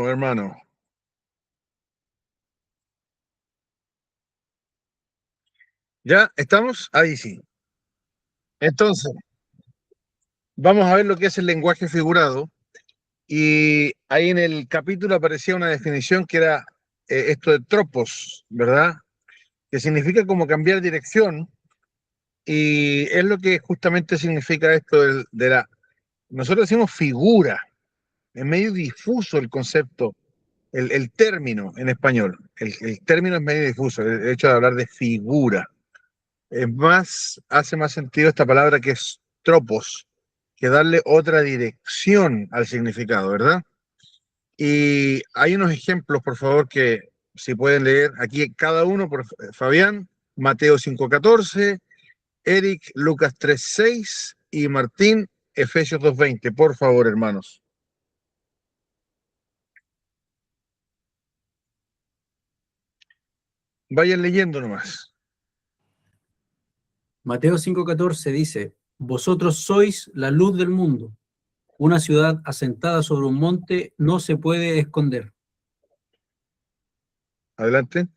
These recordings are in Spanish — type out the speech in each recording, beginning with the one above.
Vamos, hermano. ¿Ya estamos? Ahí sí. Entonces, vamos a ver lo que es el lenguaje figurado. Y ahí en el capítulo aparecía una definición que era esto de tropos, ¿verdad? Que significa como cambiar dirección. Y es lo que justamente significa esto de la... Nosotros decimos figura. Es medio difuso el concepto, el término en español. El término es medio difuso, el hecho de hablar de figura. Hace más sentido esta palabra que es tropos, que darle otra dirección al significado, ¿verdad? Y hay unos ejemplos, por favor, que si pueden leer aquí cada uno, por Fabián, Mateo 5:14, Eric, Lucas 3:6 y Martín, Efesios 2:20. Por favor, hermanos. Vayan leyendo nomás. Mateo 5:14 dice, vosotros sois la luz del mundo. Una ciudad asentada sobre un monte no se puede esconder. Adelante.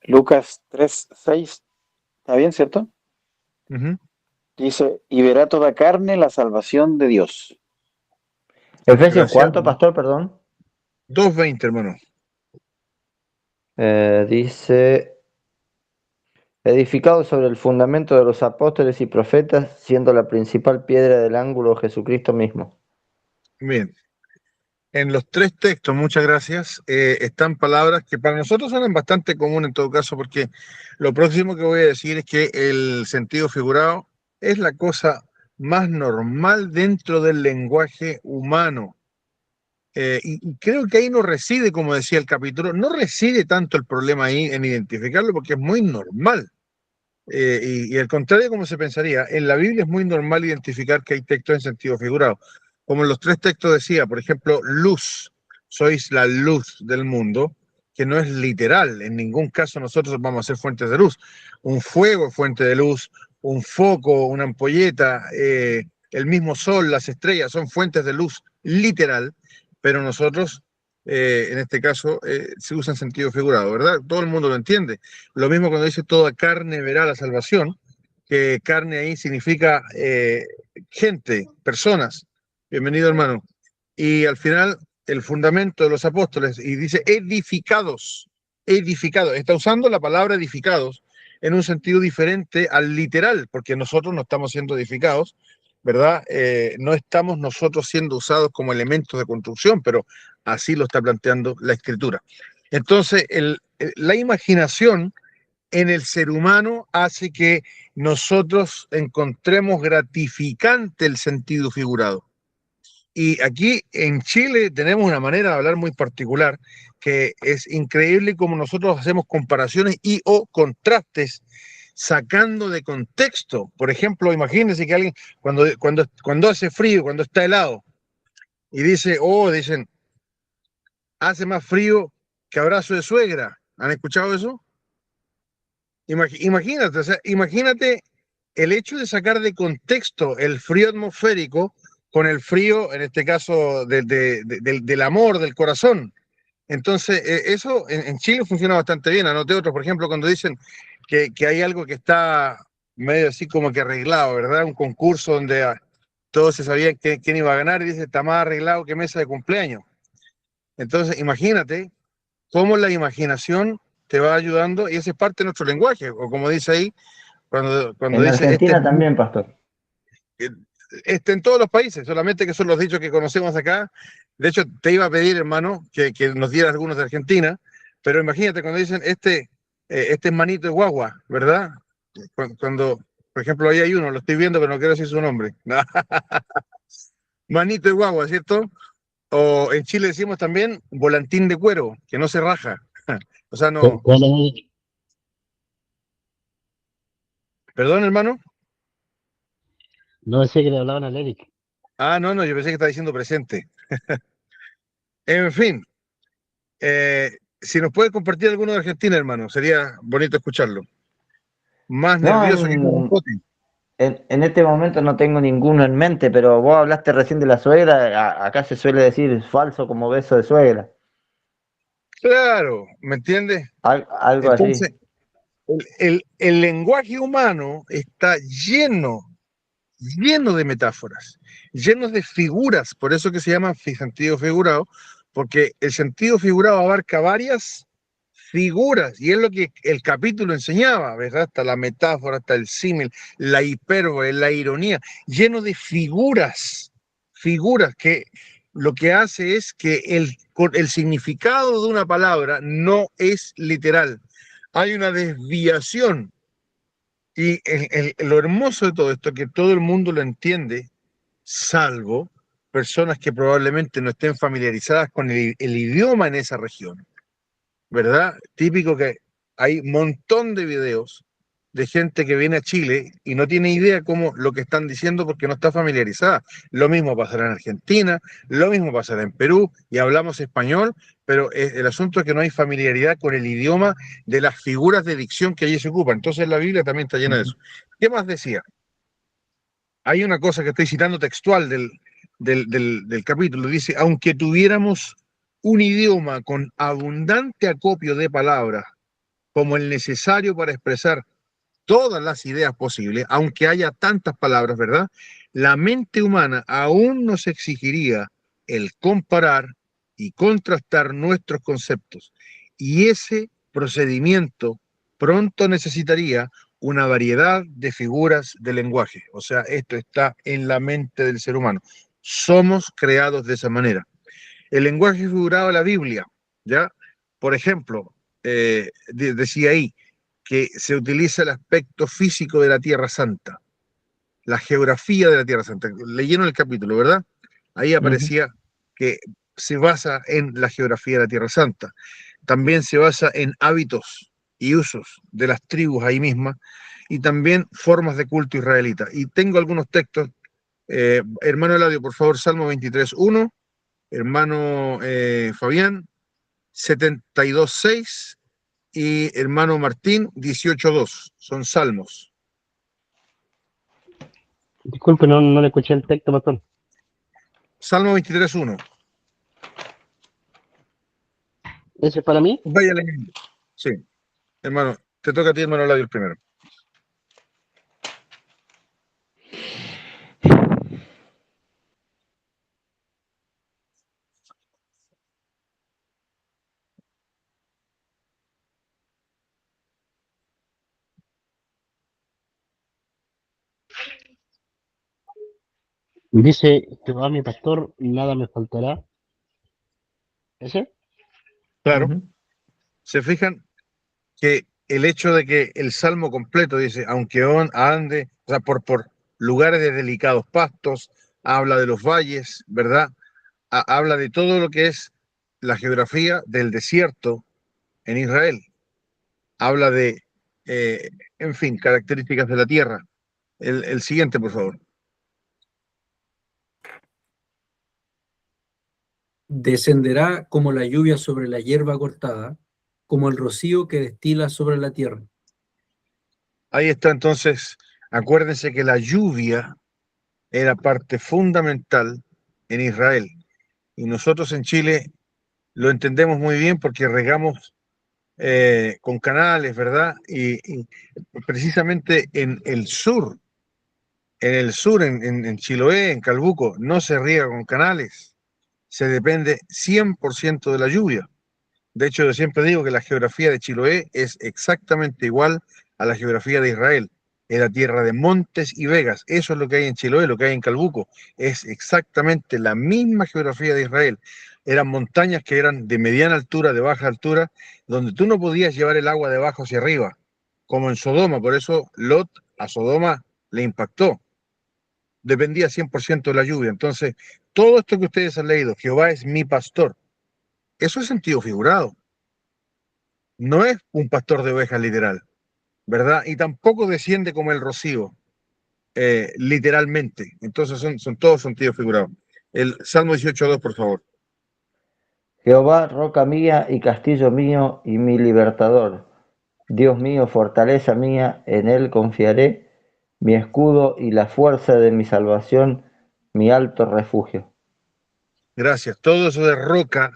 Lucas 3:6, ¿está bien, cierto? Uh-huh. Dice, y verá toda carne la salvación de Dios. Efesios, Gracias. ¿cuánto, pastor? Perdón. 2:20, hermano. Dice, edificado sobre el fundamento de los apóstoles y profetas, siendo la principal piedra del ángulo Jesucristo mismo. Bien. En los tres textos, muchas gracias, están palabras que para nosotros son bastante comunes en todo caso, porque lo próximo que voy a decir es que el sentido figurado es la cosa más normal dentro del lenguaje humano. Y creo que ahí no reside, como decía el capítulo, no reside tanto el problema ahí en identificarlo, porque es muy normal. Y al contrario, como se pensaría, en la Biblia es muy normal identificar que hay textos en sentido figurado. Como en los tres textos decía, por ejemplo, luz, sois la luz del mundo, que no es literal, en ningún caso nosotros vamos a ser fuentes de luz. Un fuego es fuente de luz, un foco, una ampolleta, el mismo sol, las estrellas son fuentes de luz literal, pero nosotros, en este caso, se usa en sentido figurado, ¿verdad? Todo el mundo lo entiende. Lo mismo cuando dice toda carne verá la salvación, que carne ahí significa gente, personas. Bienvenido, hermano. Y al final, el fundamento de los apóstoles, y dice edificados, edificados. Está usando la palabra edificados en un sentido diferente al literal, porque nosotros no estamos siendo edificados, ¿verdad? No estamos nosotros siendo usados como elementos de construcción, pero así lo está planteando la escritura. Entonces, la imaginación en el ser humano hace que nosotros encontremos gratificante el sentido figurado. Y aquí en Chile tenemos una manera de hablar muy particular, que es increíble como nosotros hacemos comparaciones y o contrastes sacando de contexto. Por ejemplo, imagínense que alguien cuando hace frío, cuando está helado, y dicen, hace más frío que abrazo de suegra. ¿Han escuchado eso? Imagínate, o sea, imagínate el hecho de sacar de contexto el frío atmosférico con el frío, en este caso, del amor, del corazón. Entonces, eso en Chile funciona bastante bien. Anoté otros, por ejemplo, cuando dicen que hay algo que está medio así como que arreglado, ¿verdad? Un concurso donde todos se sabían quién iba a ganar y dice, está más arreglado que mesa de cumpleaños. Entonces, imagínate cómo la imaginación te va ayudando y esa es parte de nuestro lenguaje, o como dice ahí, cuando En dice Argentina también, pastor. En todos los países, solamente que son los dichos que conocemos acá. De hecho, te iba a pedir, hermano, que nos dieras algunos de Argentina, pero imagínate cuando dicen este es manito de guagua, ¿verdad? Cuando, por ejemplo, ahí hay uno, lo estoy viendo, pero no quiero decir su nombre. Manito de guagua, ¿cierto? O en Chile decimos también volantín de cuero, que no se raja. O sea, no. Perdón, hermano. No sé que le hablaban al Eric. Ah, no, yo pensé que estaba diciendo presente. En fin, si nos puede compartir alguno de Argentina, hermano, sería bonito escucharlo. Más No, nervioso que con un pote. En este momento no tengo ninguno en mente, pero vos hablaste recién de la suegra. Acá se suele decir falso como beso de suegra. Claro, ¿me entiendes? Algo así. Entonces, el lenguaje humano está lleno de metáforas, lleno de figuras, por eso que se llama sentido figurado, porque el sentido figurado abarca varias figuras, y es lo que el capítulo enseñaba, ¿verdad? Hasta la metáfora, hasta el símil, la hipérbole, la ironía, lleno de figuras que lo que hace es que el significado de una palabra no es literal. Hay una desviación y lo hermoso de todo esto es que todo el mundo lo entiende, salvo personas que probablemente no estén familiarizadas con el idioma en esa región, ¿verdad? Típico que hay un montón de videos de gente que viene a Chile y no tiene idea cómo lo que están diciendo porque no está familiarizada. Lo mismo pasará en Argentina, lo mismo pasará en Perú y hablamos español, pero el asunto es que no hay familiaridad con el idioma de las figuras de dicción que allí se ocupan. Entonces la Biblia también está llena de eso. ¿Qué más decía? Hay una cosa que estoy citando textual del capítulo, dice, aunque tuviéramos un idioma con abundante acopio de palabras, como el necesario para expresar todas las ideas posibles, aunque haya tantas palabras, ¿verdad? La mente humana aún nos exigiría el comparar y contrastar nuestros conceptos. Y ese procedimiento pronto necesitaría una variedad de figuras de lenguaje. O sea, esto está en la mente del ser humano. Somos creados de esa manera. El lenguaje figurado de la Biblia, ¿ya? Por ejemplo, decía ahí que se utiliza el aspecto físico de la Tierra Santa, la geografía de la Tierra Santa. Leyeron el capítulo, ¿verdad? Ahí aparecía que se basa en la geografía de la Tierra Santa. También se basa en hábitos y usos de las tribus ahí mismas y también formas de culto israelita. Y tengo algunos textos. Hermano Eladio, por favor, Salmo 23.1, hermano Fabián, 72.6 y hermano Martín, 18.2. Son salmos. Disculpe, no le escuché el texto, pastor. Salmo 23.1. ¿Ese es para mí? Vaya leyendo. Sí, hermano, te toca a ti, hermano Eladio, el primero. Dice, Jehová mi pastor, nada me faltará. ¿Ese? Claro. Se fijan que el hecho de que el salmo completo dice, aunque ande, o sea, por lugares de delicados pastos, habla de los valles, ¿verdad? Habla de todo lo que es la geografía del desierto en Israel. Habla de, en fin, características de la tierra. El siguiente, por favor. Descenderá como la lluvia sobre la hierba cortada, como el rocío que destila sobre la tierra. Ahí está entonces, acuérdense que la lluvia era parte fundamental en Israel. Y nosotros en Chile lo entendemos muy bien porque regamos con canales, ¿verdad? Y precisamente en Chiloé, en Calbuco, no se riega con canales, se depende 100% de la lluvia. De hecho, yo siempre digo que la geografía de Chiloé es exactamente igual a la geografía de Israel. Es la tierra de montes y vegas. Eso es lo que hay en Chiloé, lo que hay en Calbuco. Es exactamente la misma geografía de Israel. Eran montañas que eran de mediana altura, de baja altura, donde tú no podías llevar el agua de abajo hacia arriba, como en Sodoma. Por eso Lot a Sodoma le impactó. Dependía 100% de la lluvia. Entonces, todo esto que ustedes han leído, Jehová es mi pastor, eso es sentido figurado. No es un pastor de ovejas literal, ¿verdad? Y tampoco desciende como el rocío, literalmente. Entonces son todos sentidos figurados. El Salmo 18.2, por favor. Jehová, roca mía y castillo mío y mi libertador. Dios mío, fortaleza mía, en él confiaré. mi escudo y la fuerza de mi salvación, mi alto refugio. Gracias. Todo eso de roca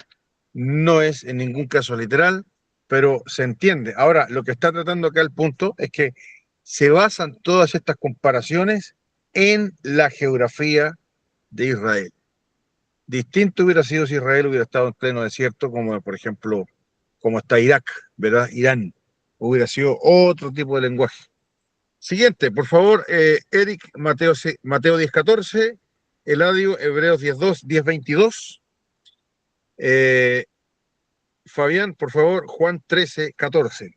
no es en ningún caso literal, pero se entiende. Ahora, lo que está tratando acá el punto es que se basan todas estas comparaciones en la geografía de Israel. Distinto hubiera sido si Israel hubiera estado en pleno desierto, como por ejemplo, como está Irak, ¿verdad? Irán. Hubiera sido otro tipo de lenguaje. Siguiente, por favor, Eric, Mateo 10:14, Eladio, Hebreos 10:2, 10:22. Fabián, por favor, Juan 13:14.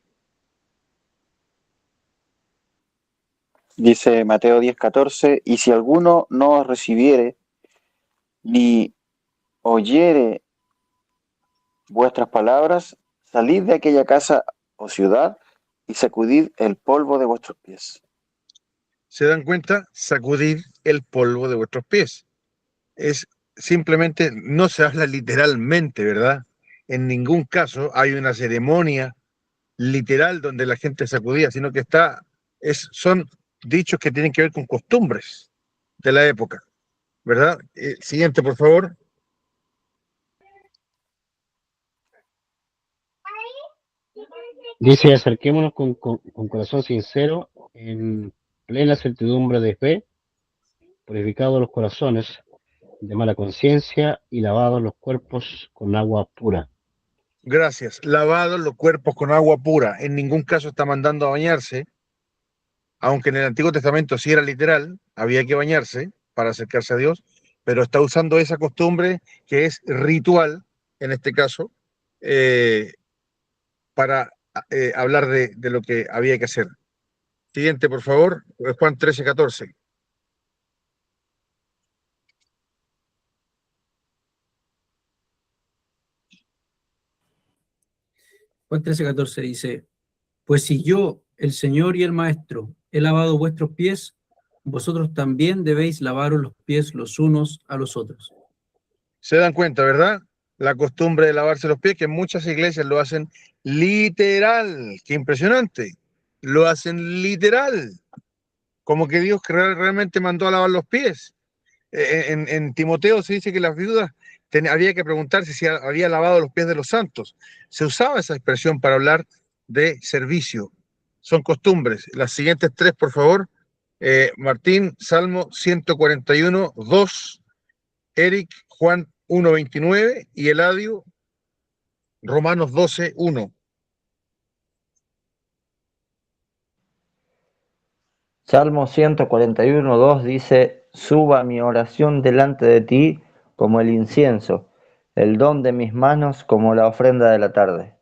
Dice Mateo 10:14, y si alguno no os recibiere, ni oyere vuestras palabras, salid de aquella casa o ciudad y sacudid el polvo de vuestros pies. ¿Se dan cuenta? Sacudid el polvo de vuestros pies. Es simplemente, no se habla literalmente, ¿verdad? En ningún caso hay una ceremonia literal donde la gente sacudía, sino que son dichos que tienen que ver con costumbres de la época, ¿verdad? Siguiente, por favor. Dice, acerquémonos con corazón sincero, en plena certidumbre de fe, purificados los corazones de mala conciencia y lavados los cuerpos con agua pura. Gracias. Lavados los cuerpos con agua pura. En ningún caso está mandando a bañarse, aunque en el Antiguo Testamento sí era literal, había que bañarse para acercarse a Dios, pero está usando esa costumbre que es ritual, en este caso, eh, para hablar de lo que había que hacer. Siguiente, por favor, Juan 13:14. Juan 13:14 dice, pues si yo, el Señor y el Maestro, he lavado vuestros pies, vosotros también debéis lavaros los pies los unos a los otros. Se dan cuenta, ¿verdad? La costumbre de lavarse los pies, que muchas iglesias lo hacen literal. Qué impresionante. Lo hacen literal. Como que Dios realmente mandó a lavar los pies. En Timoteo se dice que las viudas había que preguntarse si había lavado los pies de los santos. Se usaba esa expresión para hablar de servicio. Son costumbres. Las siguientes tres, por favor. Martín, Salmo 141, 2. Eric, Juan 1:29 y Eladio, Romanos 12:1. Salmo 141:2 dice, suba mi oración delante de ti como el incienso, el don de mis manos como la ofrenda de la tarde.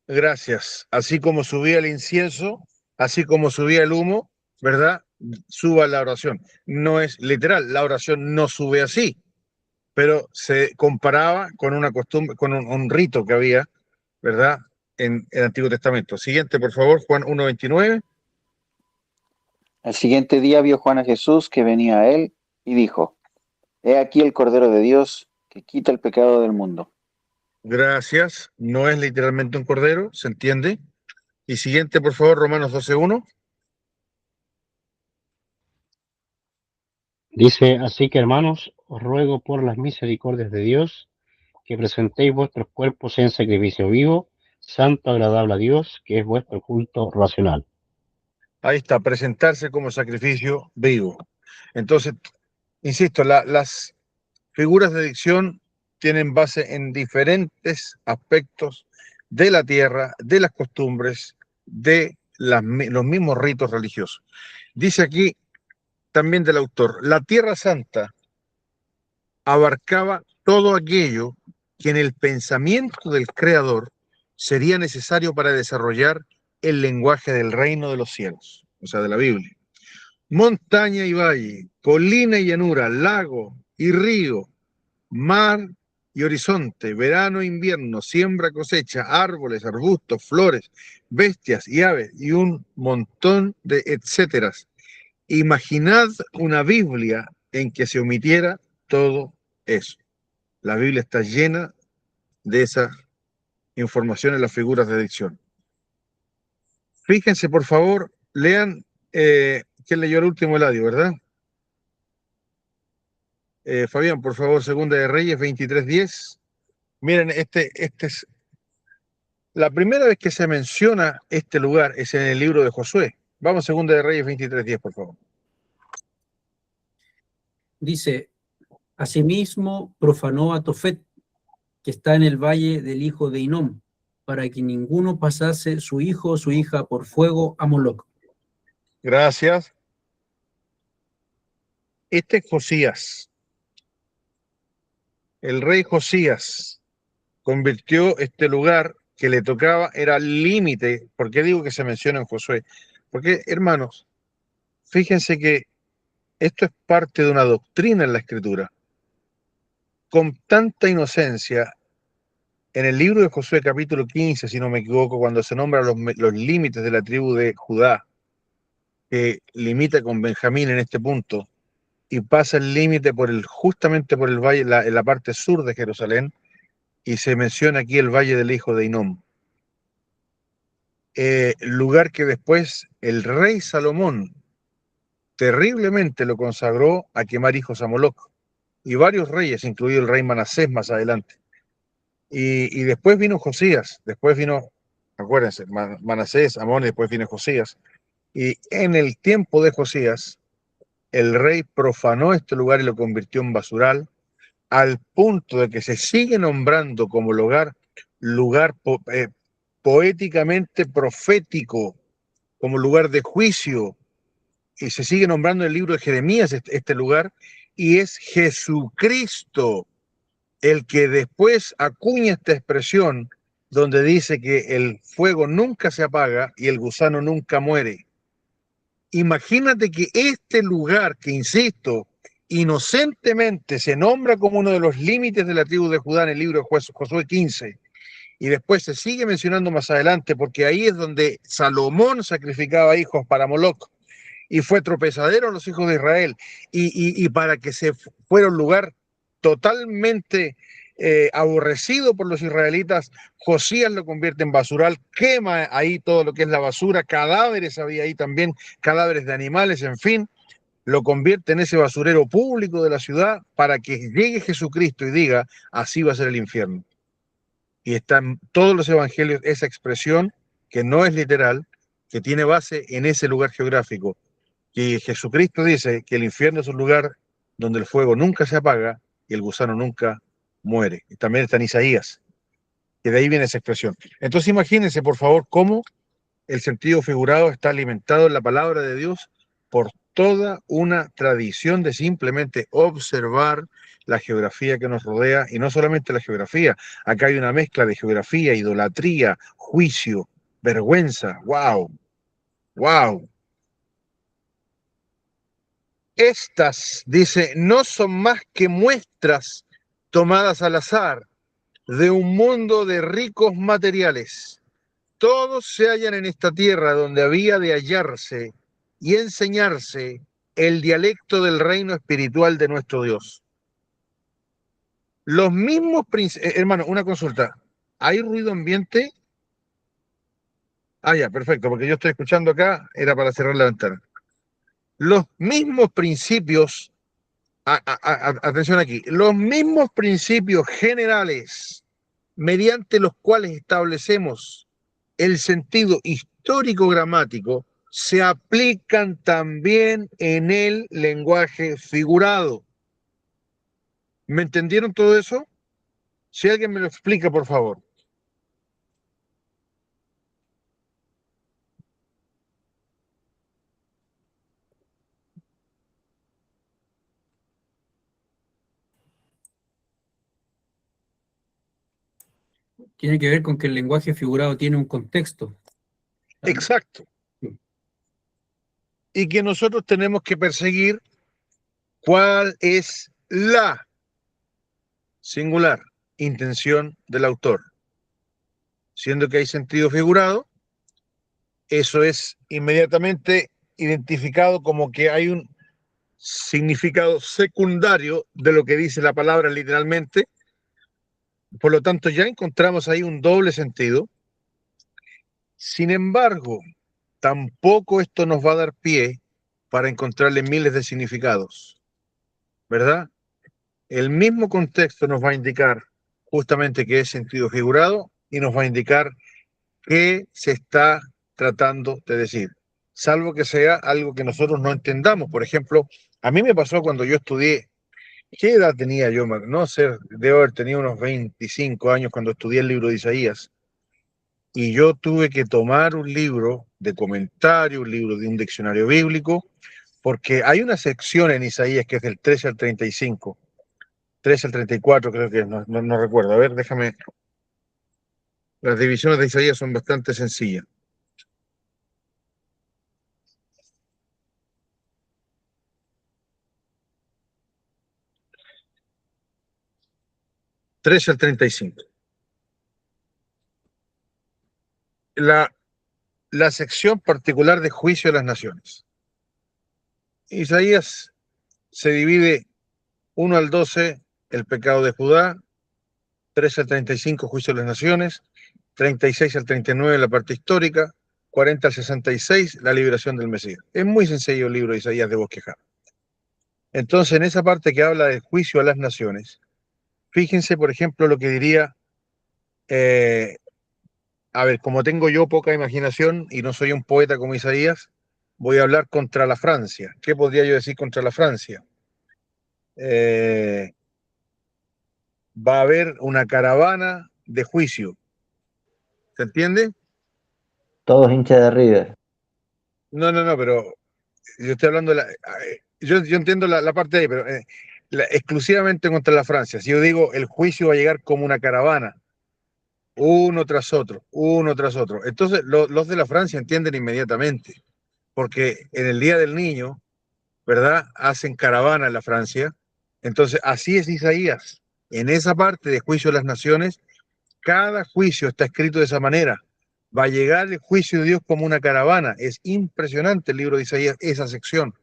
Gracias. Así como subía el incienso, así como subía el humo, ¿verdad? Suba la oración. No es literal, la oración no sube así, pero se comparaba con una costumbre, con un rito que había, ¿verdad? En el Antiguo Testamento. Siguiente, por favor, Juan 1:29. Al siguiente día vio Juan a Jesús que venía a él y dijo, he aquí el Cordero de Dios que quita el pecado del mundo. Gracias. No es literalmente un cordero, ¿se entiende? Y siguiente, por favor, Romanos 12:1. Dice, así que hermanos, os ruego por las misericordias de Dios, que presentéis vuestros cuerpos en sacrificio vivo, santo, agradable a Dios, que es vuestro culto racional. Ahí está, presentarse como sacrificio vivo. Entonces, insisto, las figuras de dicción tienen base en diferentes aspectos de la tierra, de las costumbres, de los mismos ritos religiosos. Dice aquí también del autor, la Tierra Santa abarcaba todo aquello que en el pensamiento del Creador sería necesario para desarrollar el lenguaje del reino de los cielos, o sea, de la Biblia. Montaña y valle, colina y llanura, lago y río, mar y horizonte, verano e invierno, siembra, cosecha, árboles, arbustos, flores, bestias y aves y un montón de etcéteras. Imaginad una Biblia en que se omitiera todo eso. La Biblia está llena de esa información en las figuras de dicción. Fíjense, por favor, lean ¿Quién leyó el último Eladio, verdad? Fabián, por favor, Segunda de Reyes 23:10. Miren, este es la primera vez que se menciona este lugar es en el libro de Josué. Vamos, Segunda de Reyes 23:10, por favor. Dice, asimismo profanó a Tofet, que está en el valle del hijo de Hinnom, para que ninguno pasase su hijo o su hija por fuego a Moloc. Gracias. Este es Josías. El rey Josías convirtió este lugar que le tocaba, era límite. ¿Por qué digo que se menciona en Josué? Porque, hermanos, fíjense que esto es parte de una doctrina en la Escritura. Con tanta inocencia, en el libro de Josué capítulo 15, si no me equivoco, cuando se nombran los límites de la tribu de Judá, que limita con Benjamín en este punto, y pasa el límite justamente por el valle, en la parte sur de Jerusalén, y se menciona aquí el valle del hijo de Hinnom. Lugar que después el rey Salomón terriblemente lo consagró a quemar hijos a Moloc, y varios reyes, incluido el rey Manasés más adelante. Y después vino Josías, después vino, acuérdense, Manasés, Amón, y después vino Josías. Y en el tiempo de Josías, el rey profanó este lugar y lo convirtió en basural, al punto de que se sigue nombrando como lugar poéticamente profético, como lugar de juicio, y se sigue nombrando en el libro de Jeremías este lugar, y es Jesucristo el que después acuña esta expresión donde dice que el fuego nunca se apaga y el gusano nunca muere. Imagínate que este lugar, que insisto, inocentemente se nombra como uno de los límites de la tribu de Judá en el libro de Josué 15, y después se sigue mencionando más adelante, porque ahí es donde Salomón sacrificaba hijos para Moloc, y fue tropezadero a los hijos de Israel, y para que se fuera un lugar totalmente aborrecido por los israelitas, Josías lo convierte en basural, quema ahí todo lo que es la basura, cadáveres había ahí también, cadáveres de animales, en fin, lo convierte en ese basurero público de la ciudad para que llegue Jesucristo y diga, así va a ser el infierno. Y está en todos los evangelios esa expresión, que no es literal, que tiene base en ese lugar geográfico. Y Jesucristo dice que el infierno es un lugar donde el fuego nunca se apaga y el gusano nunca muere. Y también está en Isaías, que de ahí viene esa expresión. Entonces imagínense, por favor, cómo el sentido figurado está alimentado en la palabra de Dios por toda una tradición de simplemente observar la geografía que nos rodea, y no solamente la geografía, acá hay una mezcla de geografía, idolatría, juicio, vergüenza. ¡Wow! ¡Wow! Estas, dice, no son más que muestras tomadas al azar de un mundo de ricos materiales. Todos se hallan en esta tierra donde había de hallarse y enseñarse el dialecto del reino espiritual de nuestro Dios. Los mismos hermano, una consulta. ¿Hay ruido ambiente? Ah, ya, perfecto, porque yo estoy escuchando acá, era para cerrar la ventana. Los mismos principios, atención aquí, los mismos principios generales mediante los cuales establecemos el sentido histórico-gramático se aplican también en el lenguaje figurado. ¿Me entendieron todo eso? Si alguien me lo explica, por favor. Tiene que ver con que el lenguaje figurado tiene un contexto. Exacto. Y que nosotros tenemos que perseguir cuál es la singular intención del autor. Siendo que hay sentido figurado, eso es inmediatamente identificado como que hay un significado secundario de lo que dice la palabra literalmente. Por lo tanto, ya encontramos ahí un doble sentido. Sin embargo, tampoco esto nos va a dar pie para encontrarle miles de significados, ¿verdad? El mismo contexto nos va a indicar justamente qué es sentido figurado y nos va a indicar qué se está tratando de decir, salvo que sea algo que nosotros no entendamos. Por ejemplo, a mí me pasó cuando yo estudié, ¿qué edad tenía yo? No sé, debo haber tenido unos 25 años cuando estudié el libro de Isaías, y yo tuve que tomar un libro de comentario, un libro de un diccionario bíblico, porque hay una sección en Isaías que es del 13 al 35, 13 al 34 creo que es, no recuerdo. A ver, déjame. Las divisiones de Isaías son bastante sencillas. Trece al 35. La sección particular de juicio de las naciones. Isaías se divide 1 al 12, el pecado de Judá, 13 al 35, juicio de las naciones, 36 al 39, la parte histórica, 40 al 66, la liberación del Mesías. Es muy sencillo el libro de Isaías de bosquejar. Entonces, en esa parte que habla del juicio a las naciones, fíjense, por ejemplo, lo que diría, a ver, como tengo yo poca imaginación y no soy un poeta como Isaías, voy a hablar contra la Francia. ¿Qué podría yo decir contra la Francia? Va a haber una caravana de juicio. ¿Se entiende? Todos hinchas de River. No, pero yo estoy hablando de yo entiendo la parte de ahí, pero exclusivamente contra la Francia. Si yo digo el juicio va a llegar como una caravana, uno tras otro, uno tras otro. Entonces los de la Francia entienden inmediatamente, porque en el Día del Niño, ¿verdad? Hacen caravana en la Francia. Entonces, así es Isaías. En esa parte de juicio de las naciones, cada juicio está escrito de esa manera. Va a llegar el juicio de Dios como una caravana. Es impresionante el libro de Isaías, esa sección.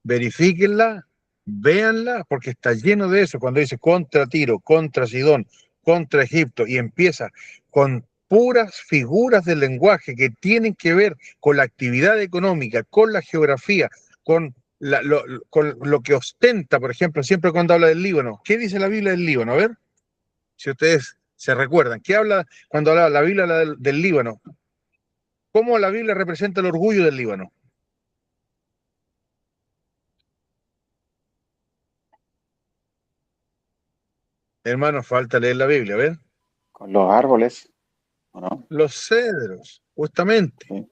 Verifíquenla, véanla, porque está lleno de eso. Cuando dice contra Tiro, contra Sidón, contra Egipto, y empieza con puras figuras del lenguaje que tienen que ver con la actividad económica, con la geografía, con con lo que ostenta, por ejemplo, siempre cuando habla del Líbano. ¿Qué dice la Biblia del Líbano? A ver, si ustedes se recuerdan. ¿Qué habla cuando habla la Biblia del Líbano? ¿Cómo la Biblia representa el orgullo del Líbano? Hermanos, falta leer la Biblia, a ver. Con los árboles, ¿o no? Los cedros, justamente. Sí.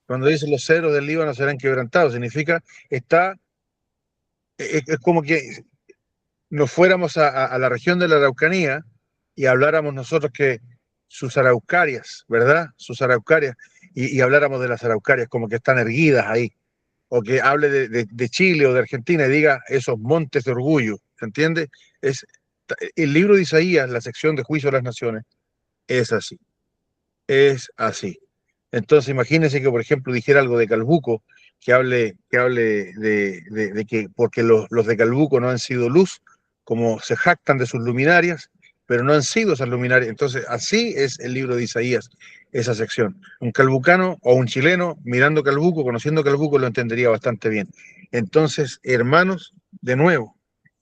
Cuando dice los cedros del Líbano serán quebrantados, significa, es como que nos fuéramos a la región de la Araucanía y habláramos nosotros que sus araucarias, ¿verdad? Sus araucarias, y habláramos de las araucarias como que están erguidas ahí, o que hable de Chile o de Argentina y diga esos montes de orgullo, ¿se entiende? El libro de Isaías, la sección de juicio de las naciones, es así, es así. Entonces imagínense que, por ejemplo, dijera algo de Calbuco, que hable de que porque los de Calbuco no han sido luz, como se jactan de sus luminarias, pero no han sido esas luminarias. Entonces, así es el libro de Isaías, esa sección. Un calbucano o un chileno mirando Calbuco, conociendo Calbuco, lo entendería bastante bien. Entonces, hermanos, de nuevo,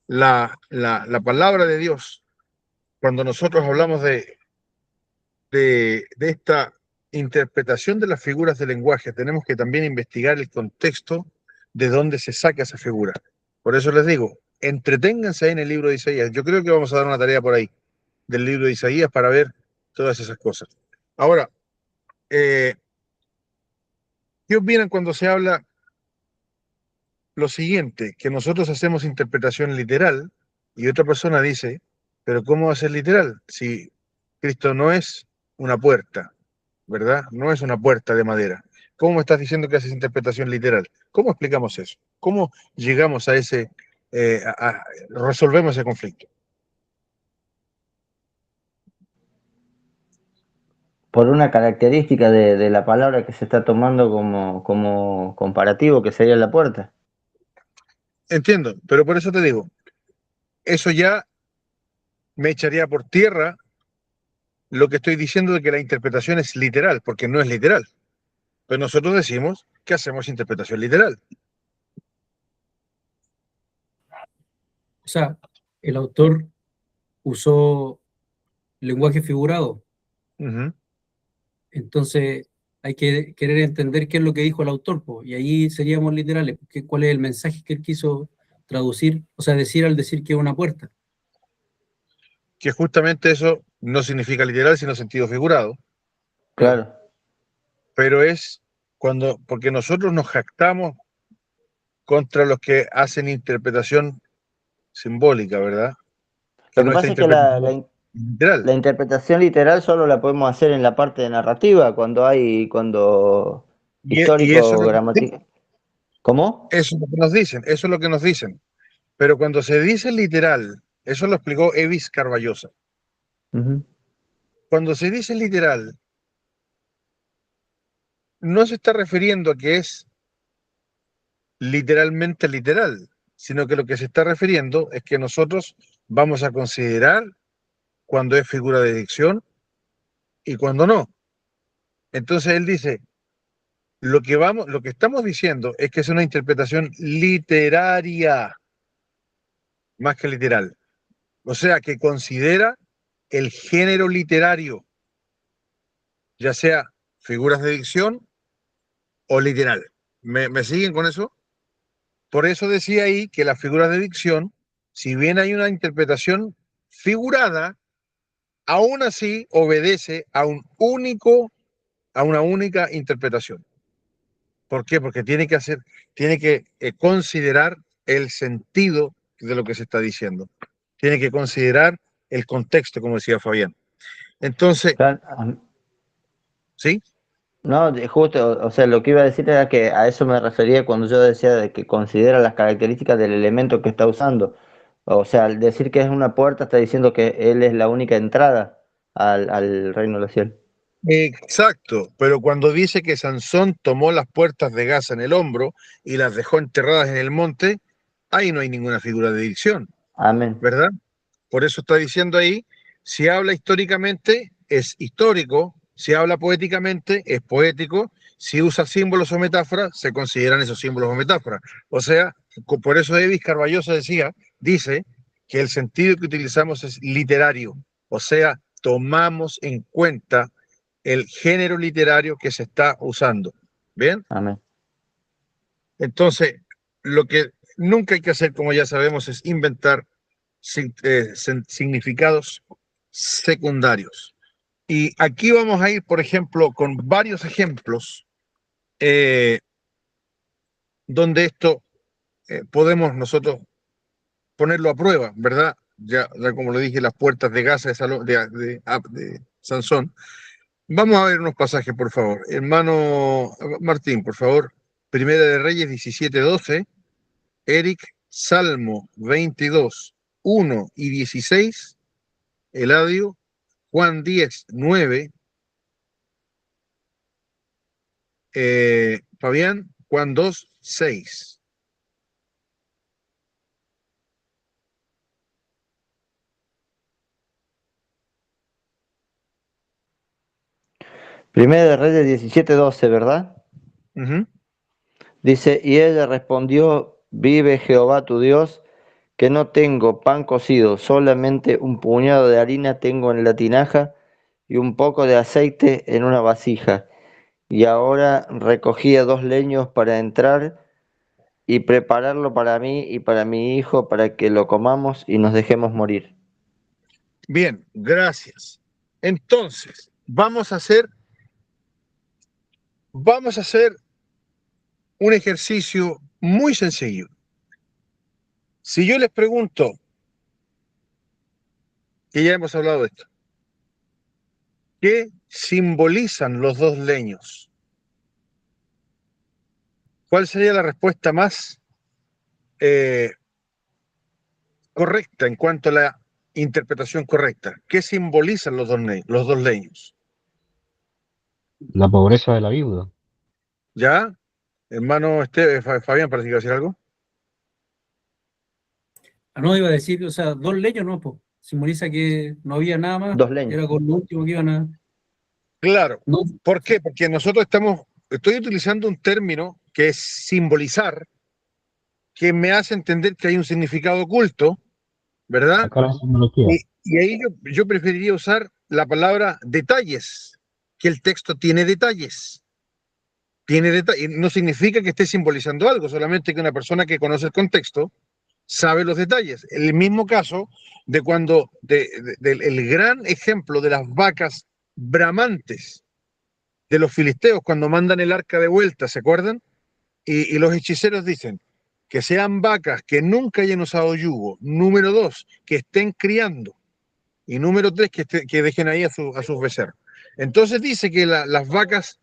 la palabra de Dios, cuando nosotros hablamos de esta interpretación de las figuras del lenguaje, tenemos que también investigar el contexto de dónde se saca esa figura. Por eso les digo, entreténganse ahí en el libro de Isaías. Yo creo que vamos a dar una tarea por ahí del libro de Isaías para ver todas esas cosas. Ahora, ¿qué opinan cuando se habla lo siguiente? Que nosotros hacemos interpretación literal y otra persona dice, pero ¿cómo va a ser literal si Cristo no es una puerta? ¿Verdad? No es una puerta de madera. ¿Cómo me estás diciendo que haces interpretación literal? ¿Cómo explicamos eso? ¿Cómo llegamos a resolvemos ese conflicto? Por una característica de la palabra que se está tomando como comparativo, que sería la puerta. Entiendo, pero por eso te digo, eso ya me echaría por tierra lo que estoy diciendo de que la interpretación es literal, porque no es literal. Pero nosotros decimos que hacemos interpretación literal. O sea, el autor usó lenguaje figurado. Ujú. Entonces, hay que querer entender qué es lo que dijo el autor, po, y ahí seríamos literales, porque cuál es el mensaje que él quiso traducir, o sea, decir al decir que es una puerta. Que justamente eso no significa literal, sino sentido figurado, Claro. Claro. pero es porque nosotros nos jactamos contra los que hacen interpretación simbólica, ¿verdad? Que Lo que nuestra pasa es que interpretación es literal. la interpretación literal solo la podemos hacer en la parte de narrativa, cuando Y eso es histórico, lo que, sí, gramatical. ¿Cómo? eso es lo que nos dicen, eso es lo que nos dicen. Pero cuando se dice literal, eso lo explicó Evis Carballosa. Ujú. Cuando se dice literal, no se está refiriendo a que es literalmente literal, sino que lo que se está refiriendo es que nosotros vamos a considerar cuando es figura de dicción y cuando no. Entonces él dice, lo que estamos diciendo es que es una interpretación literaria más que literal. O sea, que considera el género literario, ya sea figuras de dicción o literal. ¿Me siguen con eso? Por eso decía ahí que las figuras de dicción, si bien hay una interpretación figurada, aún así obedece a una única interpretación. ¿Por qué? Porque tiene que considerar el sentido de lo que se está diciendo. Tiene que considerar el contexto, como decía Fabián. Entonces, Claro, ¿sí? no, justo, o sea, lo que iba a decir era que a eso me refería cuando yo decía de que considera las características del elemento que está usando. O sea, al decir que es una puerta, está diciendo que él es la única entrada al reino de los cielos. Exacto, pero cuando dice que Sansón tomó las puertas de Gaza en el hombro y las dejó enterradas en el monte, ahí no hay ninguna figura de dicción, Amén. ¿verdad? Por eso está diciendo ahí, si habla históricamente, es histórico, si habla poéticamente, es poético, si usa símbolos o metáforas, se consideran esos símbolos o metáforas. O sea, por eso Evis Carballosa dice que el sentido que utilizamos es literario, o sea, tomamos en cuenta el género literario que se está usando. ¿Bien? Amén. Entonces, lo que nunca hay que hacer, como ya sabemos, es inventar significados secundarios. Y aquí vamos a ir, por ejemplo, con varios ejemplos eh, donde esto podemos nosotros ponerlo a prueba, ¿verdad? Ya como lo dije, las puertas de Gaza de Sansón. Vamos a ver unos pasajes, por favor. Hermano Martín, por favor. Primera de Reyes 17:12. Eric, Salmo 22, 1 y 16. Eladio, Juan 10:9. Fabián, Juan 2:6. Primera de Reyes 17:12, ¿verdad? Ujú. Dice, y ella respondió, vive Jehová tu Dios, que no tengo pan cocido, solamente un puñado de harina tengo en la tinaja y un poco de aceite en una vasija. Y ahora recogía 2 leños para entrar y prepararlo para mí y para mi hijo, para que lo comamos y nos dejemos morir. Bien, gracias. Entonces, vamos a hacer un ejercicio muy sencillo. Si yo les pregunto, que ya hemos hablado de esto, ¿qué simbolizan los 2 leños? ¿Cuál sería la respuesta más eh, correcta en cuanto a la interpretación correcta? ¿Qué simbolizan los dos leños? La pobreza de la viuda. ¿Ya? Hermano Fabián, parece que iba a decir algo. Ah, no, iba a decir, o sea, dos leños, no, pues, simboliza que no había nada más, 2 leños. era con lo último que iban a... Claro. No, ¿Por qué? Porque estoy utilizando un término que es simbolizar, que me hace entender que hay un significado oculto, ¿verdad? Acá la simbología. Y ahí yo preferiría usar la palabra detalles, que el texto tiene detalles. Tiene detalles. No significa que esté simbolizando algo, solamente que una persona que conoce el contexto sabe los detalles. El mismo caso de cuando, el gran ejemplo de las vacas bramantes de los filisteos, cuando mandan el arca de vuelta, ¿se acuerdan? Y los hechiceros dicen que sean vacas que nunca hayan usado yugo. Número 2, que estén criando. Y número 3, que dejen ahí a sus becerros. Entonces dice que las vacas,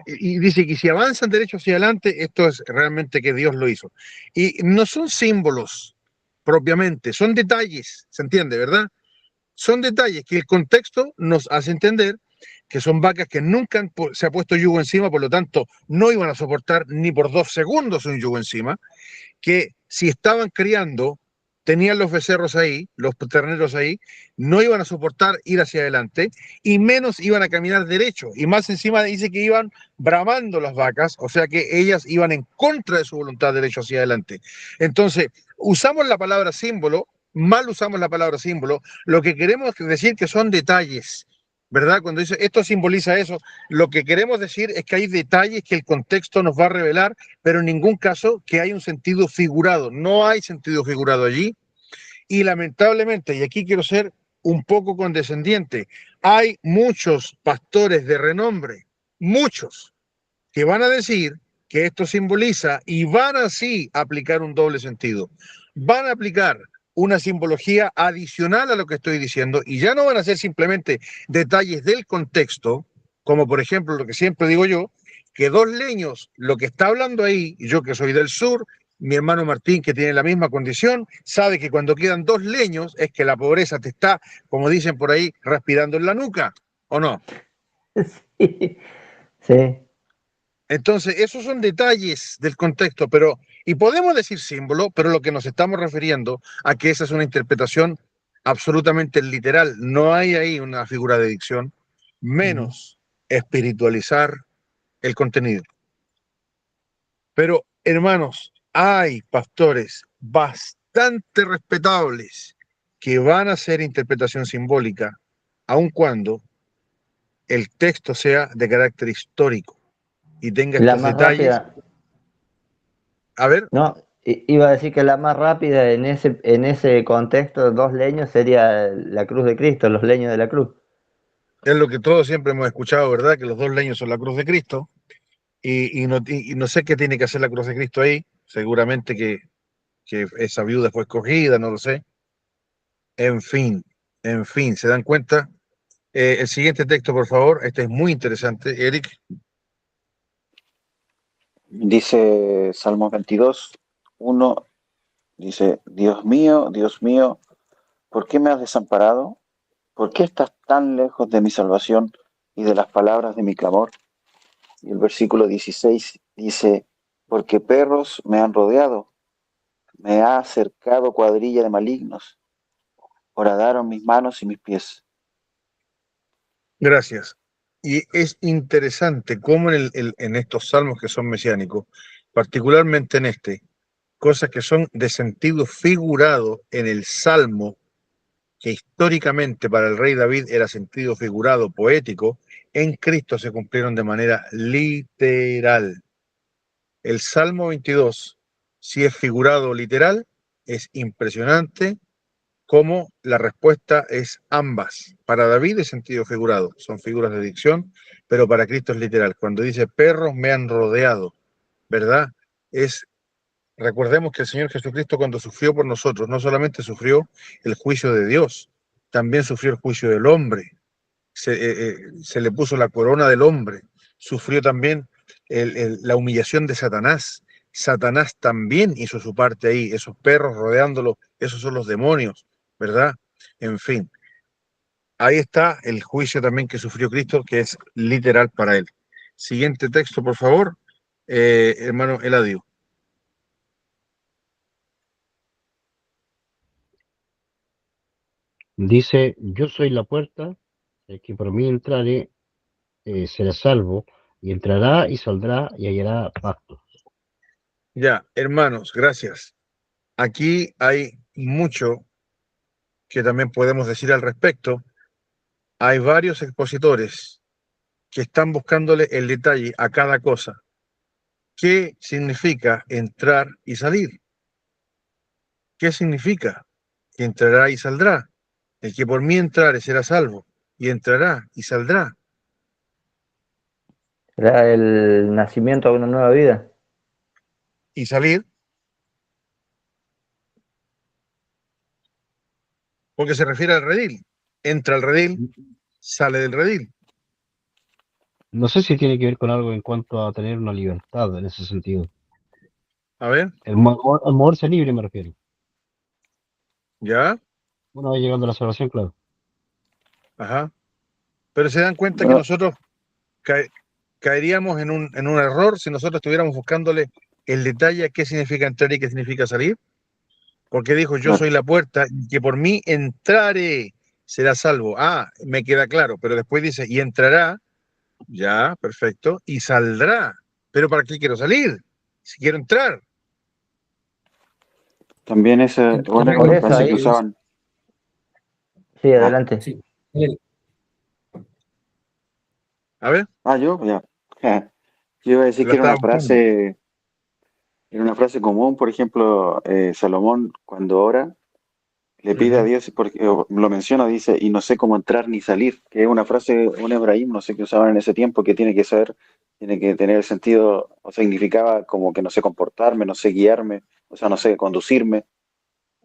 y dice que si avanzan derecho hacia adelante, esto es realmente que Dios lo hizo. Y no son símbolos propiamente, son detalles, ¿se entiende, verdad? Son detalles que el contexto nos hace entender que son vacas que nunca se ha puesto yugo encima, por lo tanto no iban a soportar ni por 2 segundos un yugo encima, que si estaban criando, tenían los becerros ahí, los terneros ahí, no iban a soportar ir hacia adelante y menos iban a caminar derecho. Y más encima dice que iban bramando las vacas, o sea que ellas iban en contra de su voluntad derecho hacia adelante. Entonces, usamos la palabra símbolo, mal usamos la palabra símbolo, lo que queremos decir que son detalles, ¿verdad? Cuando dice esto simboliza eso, lo que queremos decir es que hay detalles que el contexto nos va a revelar, pero en ningún caso que hay un sentido figurado. No hay sentido figurado allí. Y lamentablemente, y aquí quiero ser un poco condescendiente, hay muchos pastores de renombre, muchos, que van a decir que esto simboliza y van así a aplicar un doble sentido. Van a aplicar una simbología adicional a lo que estoy diciendo y ya no van a ser simplemente detalles del contexto, como por ejemplo lo que siempre digo yo, que 2 leños, lo que está hablando ahí, y yo que soy del sur, mi hermano Martín, que tiene la misma condición, sabe que cuando quedan 2 leños es que la pobreza te está, como dicen por ahí, respirando en la nuca, ¿o no? Sí, sí. Entonces, esos son detalles del contexto, pero, y podemos decir símbolo, pero lo que nos estamos refiriendo a que esa es una interpretación absolutamente literal. No hay ahí una figura de dicción, menos espiritualizar el contenido. Pero, hermanos, hay pastores bastante respetables que van a hacer interpretación simbólica, aun cuando el texto sea de carácter histórico y tenga La estos más detalles. rápida, A ver, no, iba a decir que la más rápida en ese contexto, 2 leños, sería la cruz de Cristo, los leños de la cruz. es lo que todos siempre hemos escuchado, ¿verdad? Que los 2 leños son la cruz de Cristo. Y no sé qué tiene que hacer la cruz de Cristo ahí. Seguramente que esa viuda fue escogida, no lo sé. En fin, en fin, ¿se dan cuenta? El siguiente texto, por favor. Este es muy interesante, Eric. Dice Salmos 22, 1, dice, Dios mío, ¿por qué me has desamparado? ¿Por qué estás tan lejos de mi salvación y de las palabras de mi clamor? Y el versículo 16 dice, porque perros me han rodeado, me ha acercado cuadrilla de malignos, horadaron mis manos y mis pies. Gracias. Y es interesante cómo en estos salmos que son mesiánicos, particularmente en este, cosas que son de sentido figurado en el salmo, que históricamente para el rey David era sentido figurado, poético, en Cristo se cumplieron de manera literal. El Salmo 22, si es figurado o literal, es impresionante cómo la respuesta es ambas. Para David es sentido figurado, son figuras de dicción, pero para Cristo es literal. Cuando dice perros me han rodeado, ¿verdad? Recordemos que el Señor Jesucristo cuando sufrió por nosotros, no solamente sufrió el juicio de Dios, también sufrió el juicio del hombre. Se le puso la corona del hombre, sufrió también la humillación de Satanás. Satanás también hizo su parte ahí, esos perros rodeándolo, esos son los demonios, ¿verdad? En fin, ahí está el juicio también que sufrió Cristo, que es literal para él. Siguiente texto, por favor, hermano Eladio. Dice, yo soy la puerta, el que por mí entrare será salvo, y entrará y saldrá y hallará pasto. Ya, hermanos, gracias. Aquí hay mucho que también podemos decir al respecto. Hay varios expositores que están buscándole el detalle a cada cosa. ¿Qué significa entrar y salir? ¿Qué significa? Que entrará y saldrá. El que por mí entrare será salvo, y entrará y saldrá. Será el nacimiento de una nueva vida. Y salir, porque se refiere al redil. Entra al redil, sale del redil. No sé si tiene que ver con algo en cuanto a tener una libertad en ese sentido. A ver, El moverse libre me refiero. ya, Una vez llegando a la salvación, claro. ajá. Pero se dan cuenta que Bueno, nosotros caeríamos en un error si nosotros estuviéramos buscándole el detalle a qué significa entrar y qué significa salir. Porque dijo, yo claro. soy la puerta, y que por mí entrare será salvo. Ah, me queda claro, pero después dice, y entrará, ya, perfecto, y saldrá. Pero ¿para qué quiero salir? Si quiero entrar. También esa, bueno, era Por una eso frase que ahí, usaban. sí, Ah, adelante. Sí. A ver, yo, ya. Yo iba a decir la que estaba buscando. era una frase común, por ejemplo, Salomón cuando ora le pide a Ujú. Dios, porque lo menciona, dice, y no sé cómo entrar ni salir, que es una frase, un hebraísmo, no sé qué usaban en ese tiempo, que tiene que ser, tiene que tener el sentido, o significaba como que no sé comportarme, no sé guiarme, o sea, no sé conducirme,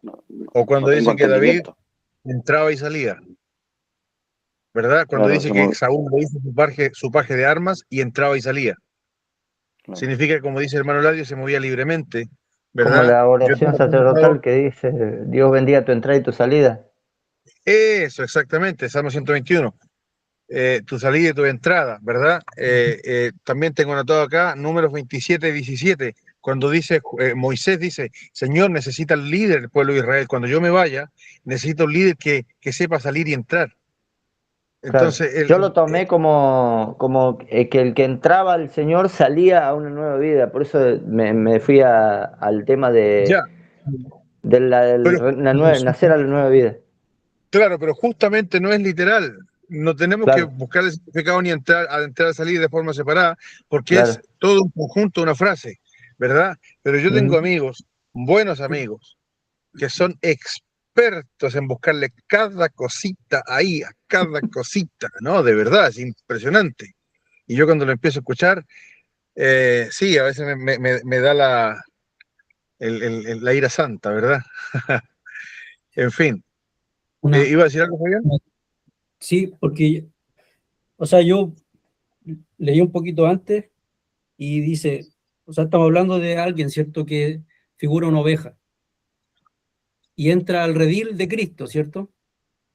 no, O no cuando tengo dice que David entendimiento. entraba y salía, ¿verdad? Cuando Claro, dice que Saúl le hizo su paje de armas y entraba y salía. claro. Significa, como dice el hermano Ladio, se movía libremente, Como ¿verdad? la Yo oración tengo apuntado sacerdotal que dice, Dios bendiga tu entrada y tu salida. eso, exactamente, Salmo 121. Tu salida y tu entrada, ¿verdad? También tengo anotado acá números 27 y 17, cuando dice, Moisés dice, Señor, necesita el líder del pueblo de Israel. Cuando yo me vaya, necesito un líder que sepa salir y entrar. Claro. Entonces, Yo lo tomé como que el que entraba al Señor salía a una nueva vida. Por eso me fui al tema ya, de pero nacer a la nueva vida. claro, pero justamente no es literal. No tenemos que Claro, buscar el significado ni entrar, salir de forma separada, porque es claro. todo un conjunto, una frase, ¿verdad? Pero yo tengo Ujú. amigos, buenos amigos, que son expertos en buscarle cada cosita ahí, a cada cosita, ¿no? De verdad, es impresionante. Y yo cuando lo empiezo a escuchar, sí, a veces me da la ira santa, ¿verdad? En fin, Una, ¿iba a decir algo, Fabián? sí, porque, o sea, yo leí un poquito antes y dice, o sea, estamos hablando de alguien, ¿cierto? Que figura una oveja y entra al redil de Cristo, ¿cierto?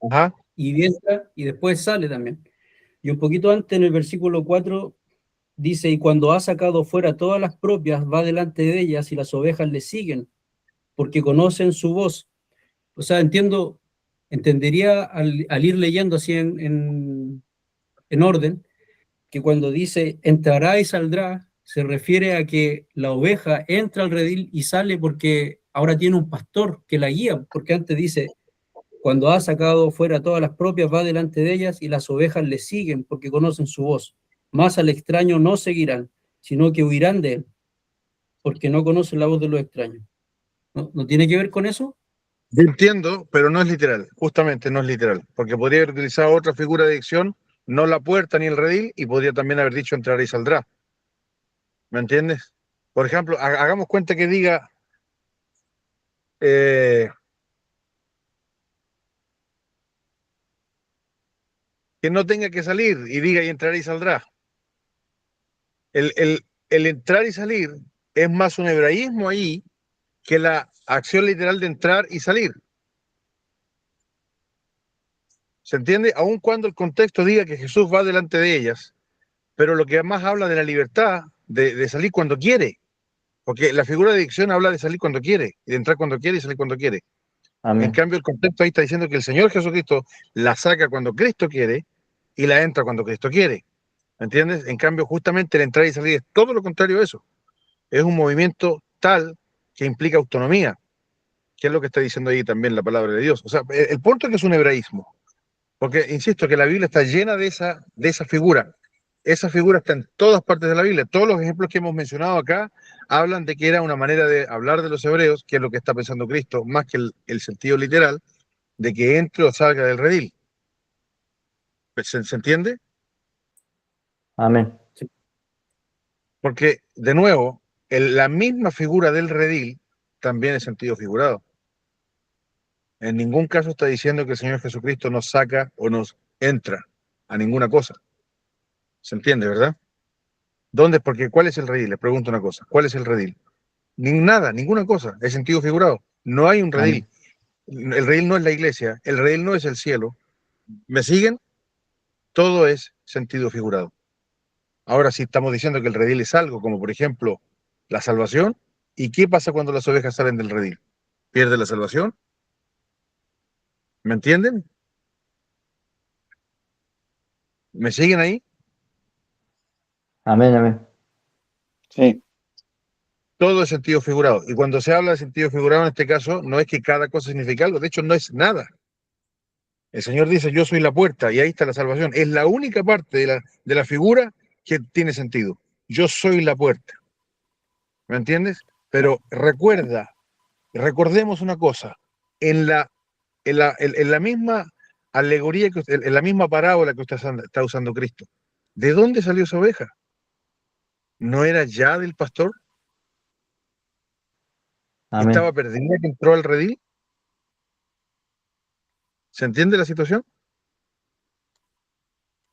Ajá, Y entra y después sale también. Y un poquito antes, en el versículo 4 dice, y cuando ha sacado fuera todas las propias, va delante de ellas y las ovejas le siguen, porque conocen su voz. O sea, entendería al ir leyendo así en orden, que cuando dice entrará y saldrá, se refiere a que la oveja entra al redil y sale porque ahora tiene un pastor que la guía, porque antes dice, cuando ha sacado fuera todas las propias, va delante de ellas y las ovejas le siguen porque conocen su voz. Más al extraño no seguirán, sino que huirán de él, porque no conocen la voz de los extraños. ¿No tiene que ver con eso? yo entiendo, pero no es literal, justamente no es literal, porque podría haber utilizado otra figura de dicción, no la puerta ni el redil, y podría también haber dicho entrará y saldrá, ¿me entiendes? Por ejemplo, hagamos cuenta que diga, eh, que no tenga que salir y diga y entrará y saldrá. El entrar y salir es más un hebraísmo ahí que la acción literal de entrar y salir. ¿Se entiende? Aun cuando el contexto diga que Jesús va delante de ellas, pero lo que más habla de la libertad, de salir cuando quiere, porque la figura de dicción habla de salir cuando quiere, de entrar cuando quiere y salir cuando quiere. En Amén. cambio, el contexto ahí está diciendo que el Señor Jesucristo la saca cuando Cristo quiere y la entra cuando Cristo quiere. ¿Me entiendes? En cambio, justamente el entrar y salir es todo lo contrario a eso. Es un movimiento tal que implica autonomía. ¿Qué es lo que está diciendo ahí también la palabra de Dios? O sea, el punto es que es un hebraísmo. Porque, insisto, que la Biblia está llena de esa figura. Esa figura está en todas partes de la Biblia. Todos los ejemplos que hemos mencionado acá hablan de que era una manera de hablar de los hebreos, que es lo que está pensando Cristo, más que el sentido literal, de que entre o salga del redil. ¿Se entiende? Amén. Porque, de nuevo, la misma figura del redil también es sentido figurado. En ningún caso está diciendo que el Señor Jesucristo nos saca o nos entra a ninguna cosa. ¿Se entiende, verdad? ¿Dónde? Porque ¿cuál es el redil? Les pregunto una cosa. ¿Cuál es el redil? Nada, ninguna cosa. Es sentido figurado. No hay un redil. El redil no es la iglesia. El redil no es el cielo. ¿Me siguen? Todo es sentido figurado. Ahora, si estamos diciendo que el redil es algo, como por ejemplo la salvación, ¿y qué pasa cuando las ovejas salen del redil? ¿Pierde la salvación? ¿Me entienden? ¿Me siguen ahí? Amén, amén. Sí, Todo es sentido figurado. Y cuando se habla de sentido figurado en este caso, no es que cada cosa signifique algo, de hecho no es nada. El Señor dice, yo soy la puerta, y ahí está la salvación. Es la única parte de la figura que tiene sentido. Yo soy la puerta. ¿Me entiendes? Pero recordemos una cosa. En la misma alegoría, en la misma parábola que usted está usando Cristo, ¿de dónde salió esa oveja? ¿No era ya del pastor? Amén. ¿Estaba perdida que entró al redil? ¿Se entiende la situación?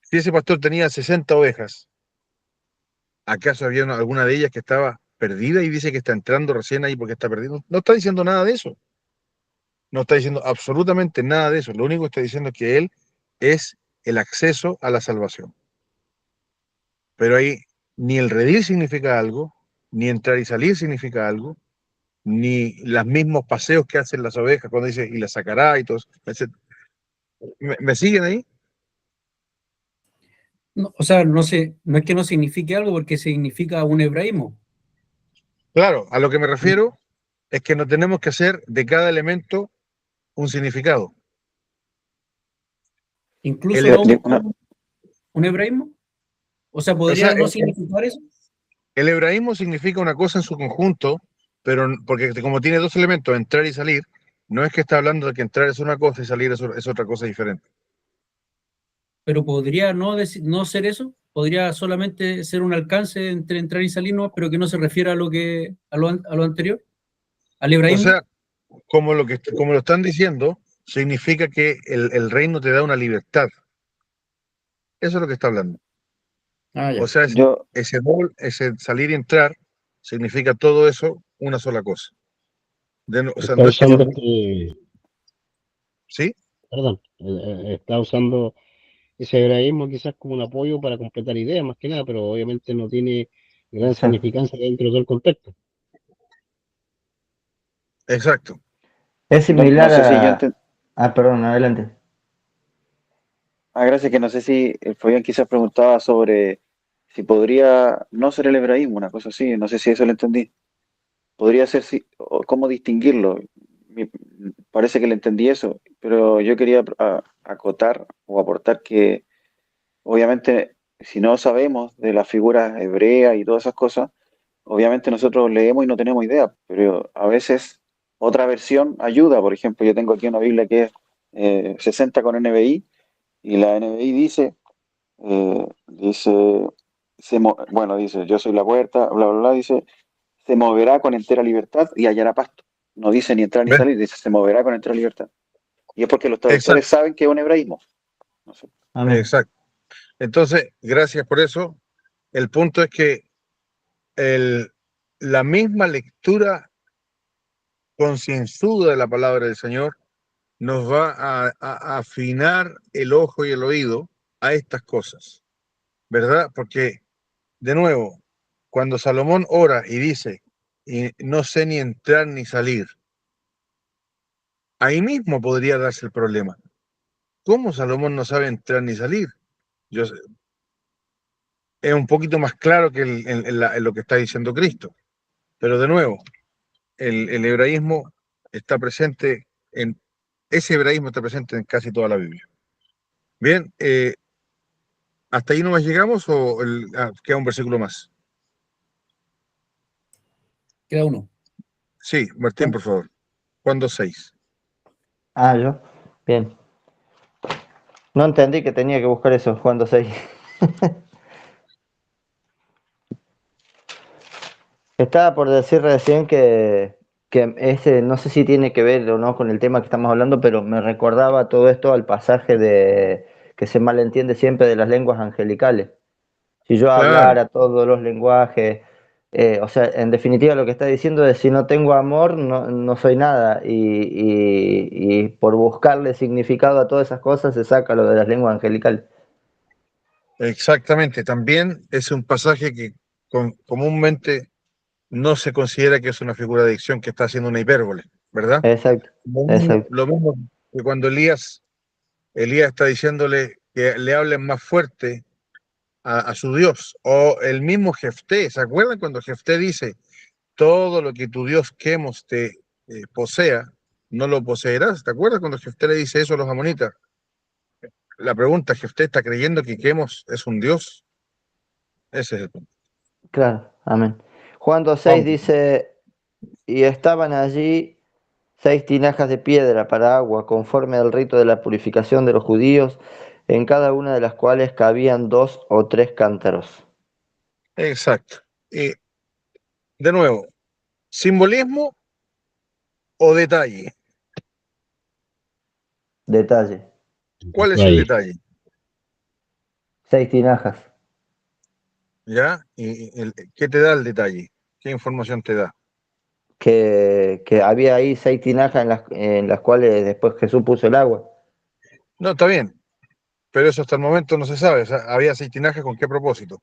Si ese pastor tenía 60 ovejas, ¿acaso había alguna de ellas que estaba perdida y dice que está entrando recién ahí porque está perdido? No está diciendo nada de eso. No está diciendo absolutamente nada de eso. Lo único que está diciendo es que Él es el acceso a la salvación. Pero ahí ni el redil significa algo, ni entrar y salir significa algo, ni los mismos paseos que hacen las ovejas cuando dice y las sacará y todo eso, etc. ¿Me siguen ahí? No, o sea, no sé, no es que no signifique algo porque significa un hebraísmo. Claro, a lo que me refiero es que no tenemos que hacer de cada elemento un significado. Incluso El, no un hebraísmo. O sea, o sea, podría no significar eso. el hebraísmo significa una cosa en su conjunto, pero porque como tiene dos elementos, entrar y salir, no es que está hablando de que entrar es una cosa y salir es otra cosa diferente. Pero podría no ser eso, podría solamente ser un alcance entre entrar y salir, ¿no? Pero que no se refiera a lo anterior, al O hebraísmo. sea, como lo están diciendo, significa que el reino te da una libertad. Eso es lo que está hablando. Ah, O ya. sea, yo, ese salir y entrar, significa todo eso una sola cosa. O sea, Está no es que usando Dios... este, ¿Sí? perdón, está usando ese hebraísmo quizás como un apoyo para completar ideas más que nada, pero obviamente no tiene gran Exacto. significancia dentro del contexto. Exacto. Es no similar sé si yo a... entendí. Ah, perdón, adelante. Ah, gracias, que no sé si Fabián quizás preguntaba sobre si podría no ser el hebraísmo, una cosa así, no sé si eso lo entendí. Podría ser, o cómo distinguirlo. Mi- Parece que le entendí eso, pero yo quería acotar o aportar que obviamente si no sabemos de las figuras hebreas y todas esas cosas, obviamente nosotros leemos y no tenemos idea, pero a veces otra versión ayuda. Por ejemplo, yo tengo aquí una Biblia que es 60 con NBI y la NBI dice, bueno, dice, yo soy la puerta, bla, bla, bla, dice, se moverá con entera libertad y hallará pasto. No dice ni entrar ni ¿Ves? salir, dice, se moverá con entera libertad. Y es porque los traductores Exacto. saben que es un hebraísmo. No sé. Amén. Exacto. Entonces, gracias por eso. El punto es que el, la misma lectura concienzuda de la palabra del Señor nos va a afinar el ojo y el oído a estas cosas, ¿verdad? Porque, de nuevo, cuando Salomón ora y dice, y no sé ni entrar ni salir, ahí mismo podría darse el problema. ¿Cómo Salomón no sabe entrar ni salir? Yo, es un poquito más claro que en lo que está diciendo Cristo. Pero de nuevo, el hebraísmo está presente ese hebraísmo está presente en casi toda la Biblia. Bien, ¿hasta ahí nomás llegamos o queda un versículo más? Queda uno. Sí, Martín, por favor. Juan 2:6. Ah, yo. Bien. No entendí que tenía que buscar eso, Juan 2:6. Estaba por decir recién que ese, no sé si tiene que ver o no con el tema que estamos hablando, pero me recordaba todo esto al pasaje de que se malentiende siempre de las lenguas angelicales. Si yo Claro, hablara todos los lenguajes, o sea, en definitiva lo que está diciendo es si no tengo amor, no soy nada. Y por buscarle significado a todas esas cosas se saca lo de las lenguas angelicales. exactamente. También es un pasaje que comúnmente no se considera que es una figura de dicción que está haciendo una hipérbole, ¿verdad? Exacto, exacto. Lo mismo que cuando Elías está diciéndole que le hablen más fuerte a su Dios, o el mismo Jefté, ¿se acuerdan cuando Jefté dice, todo lo que tu Dios Quemos te posea, no lo poseerás? ¿Te acuerdas cuando Jefté le dice eso a los amonitas? La pregunta, ¿Jefté está creyendo que Quemos es un Dios? Ese es el punto. Claro, amén. Juan 2:6 Vamos. dice, y estaban allí 6 tinajas de piedra para agua, conforme al rito de la purificación de los judíos, en cada una de las cuales cabían 2 o 3 cántaros. Exacto. Y de nuevo, simbolismo o detalle. Detalle, ¿Cuál es el Detalle. detalle? 6 tinajas, ¿Ya? ¿Qué te da el detalle? ¿Qué información te da? que había ahí 6 tinajas en las cuales después Jesús puso el agua, No, está bien, pero eso hasta el momento no se sabe. O sea, había 6 tinajas con qué propósito.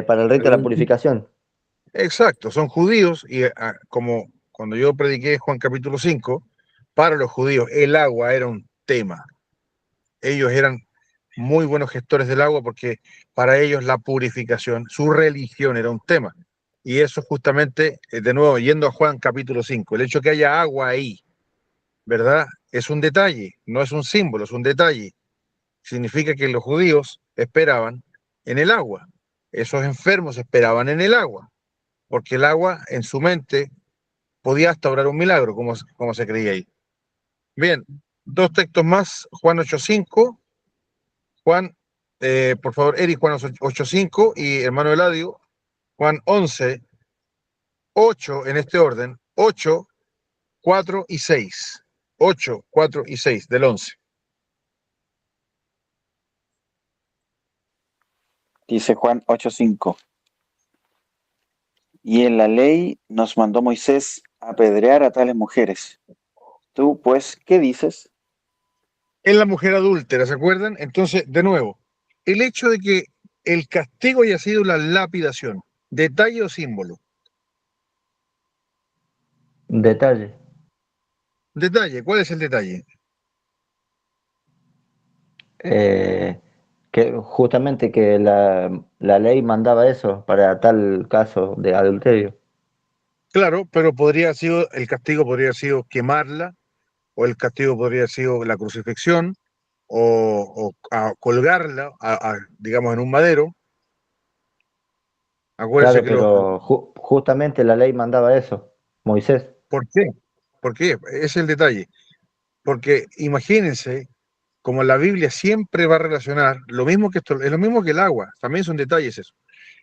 para el rito de la purificación. Exacto, son judíos y como cuando yo prediqué Juan capítulo 5, para los judíos el agua era un tema. Ellos eran muy buenos gestores del agua porque para ellos la purificación, su religión era un tema. Y eso justamente, de nuevo, yendo a Juan capítulo 5, el hecho que haya agua ahí, ¿verdad? Es un detalle, no es un símbolo, es un detalle. Significa que los judíos esperaban en el agua. Esos enfermos esperaban en el agua, porque el agua en su mente podía hasta obrar un milagro, como se creía ahí. Bien, 2 textos más, Juan 8:5, Juan, por favor, Eric, Juan 8:5 y hermano Eladio, Juan 11:8 en este orden, 8, 4 y 6. 8, 4 y 6 del 11. Dice Juan 8:5. Y en la ley nos mandó Moisés apedrear a tales mujeres. Tú, pues, ¿qué dices? En la mujer adúltera, ¿se acuerdan? Entonces, de nuevo, el hecho de que el castigo haya sido la lapidación, detalle o símbolo. Detalle, Detalle, ¿cuál es el detalle? eh, que justamente que la ley mandaba eso para tal caso de adulterio. Claro, pero el castigo podría haber sido quemarla, o el castigo podría haber sido la crucifixión, o colgarla, digamos, en un madero. Acuérdense Claro, que pero justamente la ley mandaba eso, Moisés. ¿por qué? ¿Por qué? Es el detalle. Porque imagínense, como la Biblia siempre va a relacionar, lo mismo que esto, es lo mismo que el agua, también son detalles eso.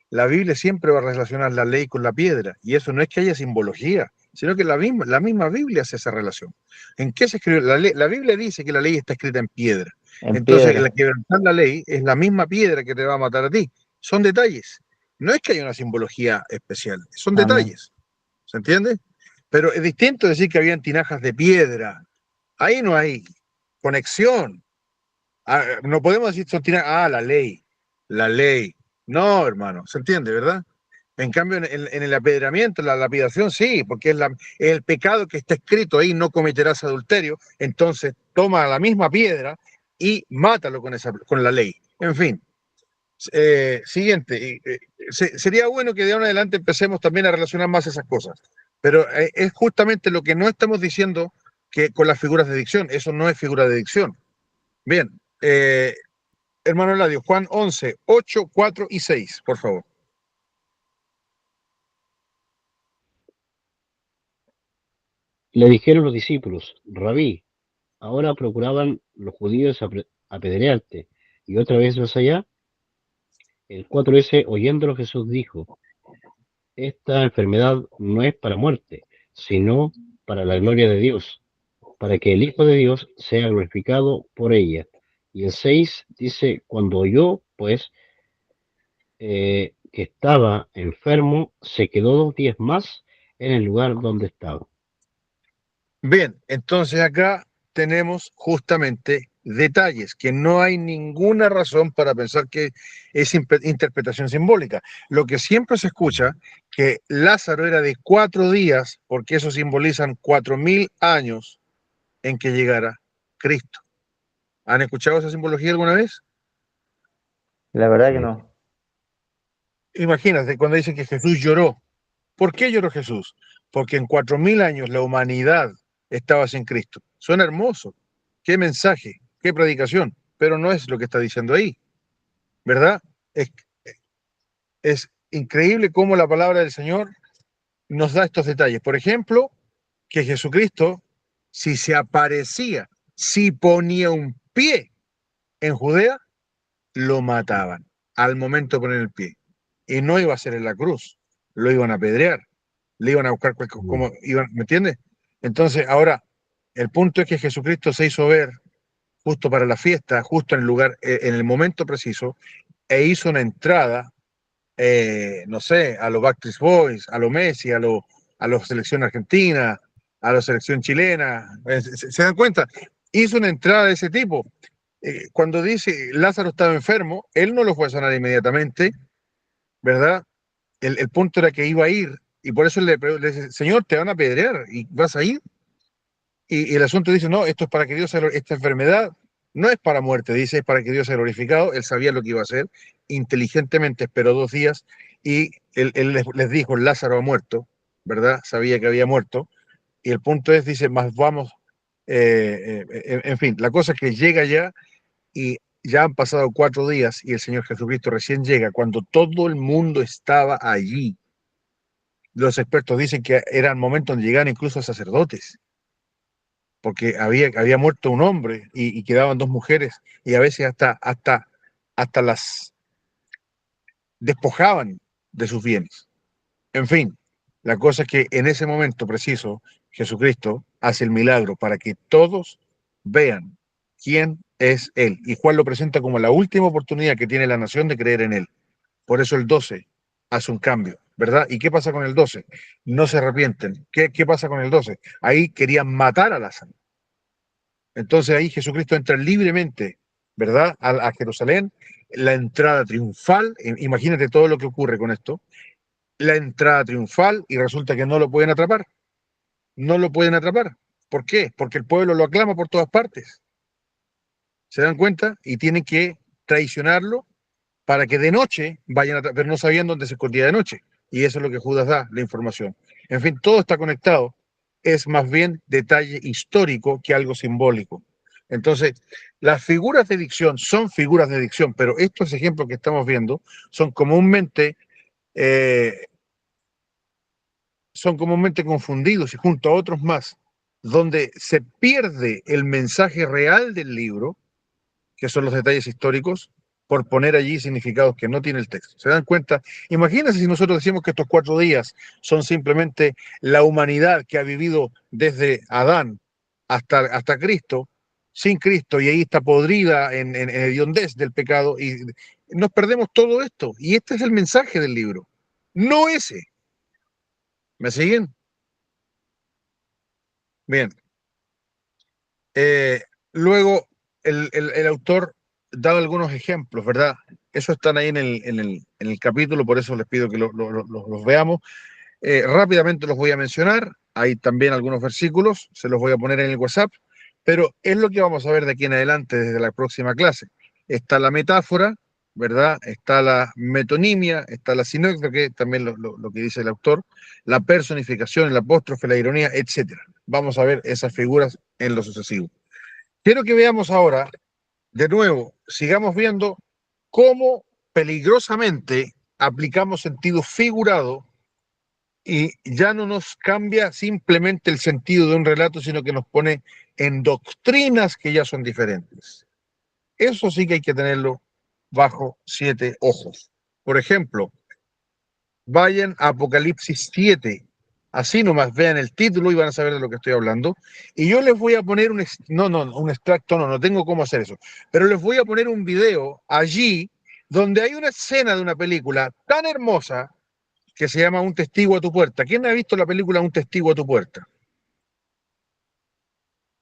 La Biblia siempre va a relacionar la ley con la piedra, y eso no es que haya simbología, sino que la misma Biblia hace esa relación. ¿En qué se escribe? La Biblia dice que la ley está escrita en piedra. En Entonces, el piedra. quebrantar la ley es la misma piedra que te va a matar a ti. Son detalles. No es que haya una simbología especial, son Amén. detalles. ¿Se entiende? Pero es distinto decir que habían tinajas de piedra. Ahí no hay conexión. No podemos decir son tinajas, la ley, la ley. No, hermano, ¿se entiende, verdad? En cambio, en el apedramiento, la lapidación, sí, porque es el pecado que está escrito ahí, no cometerás adulterio. Entonces, toma la misma piedra y mátalo con la ley. En fin, siguiente. Sería bueno que de ahora en adelante empecemos también a relacionar más esas cosas. Pero es justamente lo que no estamos diciendo que con las figuras de dicción. Eso no es figura de dicción. Bien, hermano Eladio, Juan 11, 8, 4 y 6, por favor. Le dijeron los discípulos, Rabí, ahora procuraban los judíos apedrearte, y otra vez vas allá. El 4S, oyéndolo Jesús dijo, esta enfermedad no es para muerte, sino para la gloria de Dios, para que el Hijo de Dios sea glorificado por ella. Y el 6 dice, cuando oyó, pues, que estaba enfermo, se quedó 2 días más en el lugar donde estaba. Bien, entonces acá tenemos justamente detalles que no hay ninguna razón para pensar que es interpretación simbólica. Lo que siempre se escucha, que Lázaro era de 4 días, porque eso simbolizan 4000 años en que llegara Cristo. ¿Han escuchado esa simbología alguna vez? La verdad que no. Imagínate cuando dicen que Jesús lloró. ¿Por qué lloró Jesús? Porque en 4000 años la humanidad estaba sin Cristo. Suena hermoso. Qué mensaje, qué predicación, pero no es lo que está diciendo ahí, ¿verdad? Es, es increíble cómo la palabra del Señor nos da estos detalles. Por ejemplo, que Jesucristo, si se aparecía, si ponía un pie en Judea, lo mataban al momento de poner el pie. Y no iba a ser en la cruz, lo iban a apedrear, le iban a buscar como iban, ¿me entiendes? Entonces, ahora, el punto es que Jesucristo se hizo ver justo para la fiesta, justo en el lugar, en el momento preciso, e hizo una entrada, no sé, a los Backstreet Boys, a los Messi, a la selección argentina, a la selección chilena, ¿se dan cuenta? Hizo una entrada de ese tipo. Cuando dice Lázaro estaba enfermo, él no lo fue a sanar inmediatamente, ¿verdad? El punto era que iba a ir, y por eso le dice, Señor, te van a apedrear, y vas a ir. Y el asunto dice, no, esto es para que Dios, esta enfermedad no es para muerte, dice, es para que Dios sea glorificado. Él sabía lo que iba a hacer, inteligentemente esperó 2 días, y él les dijo, Lázaro ha muerto, ¿verdad? Sabía que había muerto, y el punto es, dice, más vamos, en fin, la cosa es que llega ya, y ya han pasado 4 días, y el Señor Jesucristo recién llega, cuando todo el mundo estaba allí. Los expertos dicen que eran momentos donde llegaban incluso sacerdotes, porque había muerto un hombre y quedaban 2 mujeres, y a veces hasta las despojaban de sus bienes. En fin, la cosa es que en ese momento preciso Jesucristo hace el milagro para que todos vean quién es Él. Y Juan lo presenta como la última oportunidad que tiene la nación de creer en Él. Por eso el 12 hace un cambio, ¿verdad? ¿Y qué pasa con el 12? No se arrepienten. ¿Qué pasa con el 12? Ahí querían matar a Lázaro. Entonces ahí Jesucristo entra libremente, ¿verdad? A Jerusalén, la entrada triunfal, imagínate todo lo que ocurre con esto, la entrada triunfal, y resulta que no lo pueden atrapar, no lo pueden atrapar. ¿Por qué? Porque el pueblo lo aclama por todas partes. ¿Se dan cuenta? Y tienen que traicionarlo para que de noche vayan a pero no sabían dónde se escondía de noche. Y eso es lo que Judas da, la información. En fin, todo está conectado. Es más bien detalle histórico que algo simbólico. Entonces, las figuras de dicción son figuras de dicción, pero estos ejemplos que estamos viendo son comúnmente, eh, confundidos, y junto a otros más, donde se pierde el mensaje real del libro, que son los detalles históricos, por poner allí significados que no tiene el texto. ¿Se dan cuenta? Imagínense si nosotros decimos que estos 4 días son simplemente la humanidad que ha vivido desde Adán hasta Cristo, sin Cristo, y ahí está podrida en hediondez del pecado, y nos perdemos todo esto. Y este es el mensaje del libro, no ese. ¿Me siguen? Bien. Luego, el autor da algunos ejemplos, ¿verdad? Eso están ahí en el capítulo, por eso les pido que los veamos. Rápidamente los voy a mencionar. Hay también algunos versículos, se los voy a poner en el WhatsApp, pero es lo que vamos a ver de aquí en adelante desde la próxima clase. Está la metáfora, ¿verdad? Está la metonimia, está la sinoxia, que es también lo que dice el autor, la personificación, el apóstrofe, la ironía, etc. Vamos a ver esas figuras en lo sucesivo. Quiero que veamos ahora, de nuevo, sigamos viendo cómo peligrosamente aplicamos sentido figurado y ya no nos cambia simplemente el sentido de un relato, sino que nos pone en doctrinas que ya son diferentes. Eso sí que hay que tenerlo bajo 7 ojos. Por ejemplo, vayan a Apocalipsis 7. Así nomás vean el título y van a saber de lo que estoy hablando. Y yo les voy a poner un extracto, no tengo cómo hacer eso. Pero les voy a poner un video allí donde hay una escena de una película tan hermosa que se llama Un testigo a tu puerta. ¿Quién ha visto la película Un testigo a tu puerta?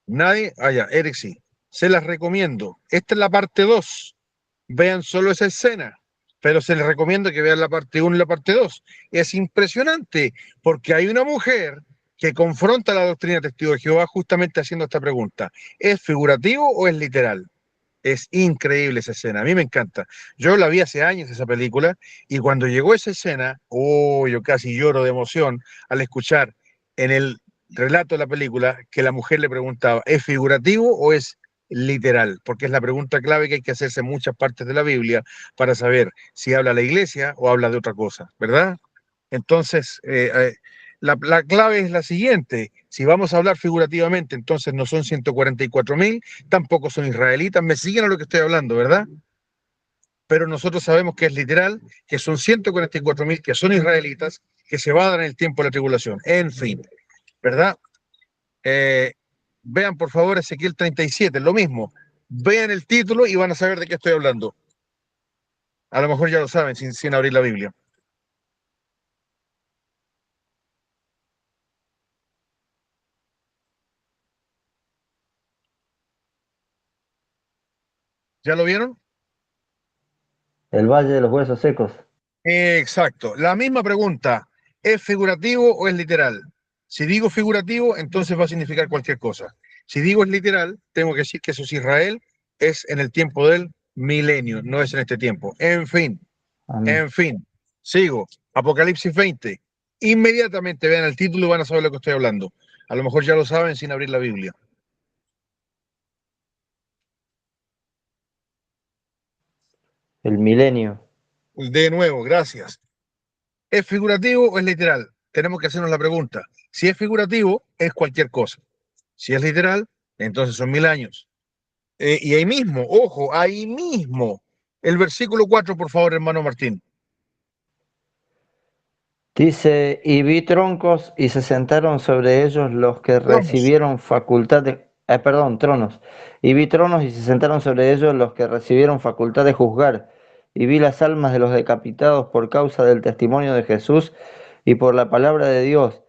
Nadie. Ah, ya, Eric sí. Se las recomiendo. Esta es la parte 2. Vean solo esa escena, pero se les recomiendo que vean la parte 1 y la parte 2. Es impresionante porque hay una mujer que confronta la doctrina de Testigo de Jehová justamente haciendo esta pregunta. ¿Es figurativo o es literal? Es increíble esa escena, a mí me encanta. Yo la vi hace años esa película y cuando llegó esa escena, oh, yo casi lloro de emoción al escuchar en el relato de la película que la mujer le preguntaba, ¿es figurativo o es literal? Porque es la pregunta clave que hay que hacerse en muchas partes de la Biblia para saber si habla la iglesia o habla de otra cosa, ¿verdad? Entonces, la clave es la siguiente, si vamos a hablar figurativamente, entonces no son 144.000, tampoco son israelitas, me siguen a lo que estoy hablando, ¿verdad? Pero nosotros sabemos que es literal, que son 144.000 que son israelitas, que se van a dar en el tiempo de la tribulación. En fin, ¿verdad? Eh, vean por favor Ezequiel 37, lo mismo. Vean el título y van a saber de qué estoy hablando. A lo mejor ya lo saben sin abrir la Biblia. ¿Ya lo vieron? El Valle de los Huesos Secos. Exacto. La misma pregunta, ¿es figurativo o es literal? Si digo figurativo, entonces va a significar cualquier cosa. Si digo es literal, tengo que decir que eso es Israel, es en el tiempo del milenio, no es en este tiempo. Amén. En fin, sigo. Apocalipsis 20. Inmediatamente vean el título y van a saber lo que estoy hablando. A lo mejor ya lo saben sin abrir la Biblia. El milenio. De nuevo, gracias. ¿Es figurativo o es literal? Tenemos que hacernos la pregunta. Si es figurativo, es cualquier cosa. Si es literal, entonces son 1000 años. Y ahí mismo, ojo, ahí mismo. El versículo 4, por favor, hermano Martín. Dice, y vi troncos y se sentaron sobre ellos los que Tronos. recibieron facultad de... perdón, tronos. Y vi tronos y se sentaron sobre ellos los que recibieron facultad de juzgar. Y vi las almas de los decapitados por causa del testimonio de Jesús y por la palabra de Dios,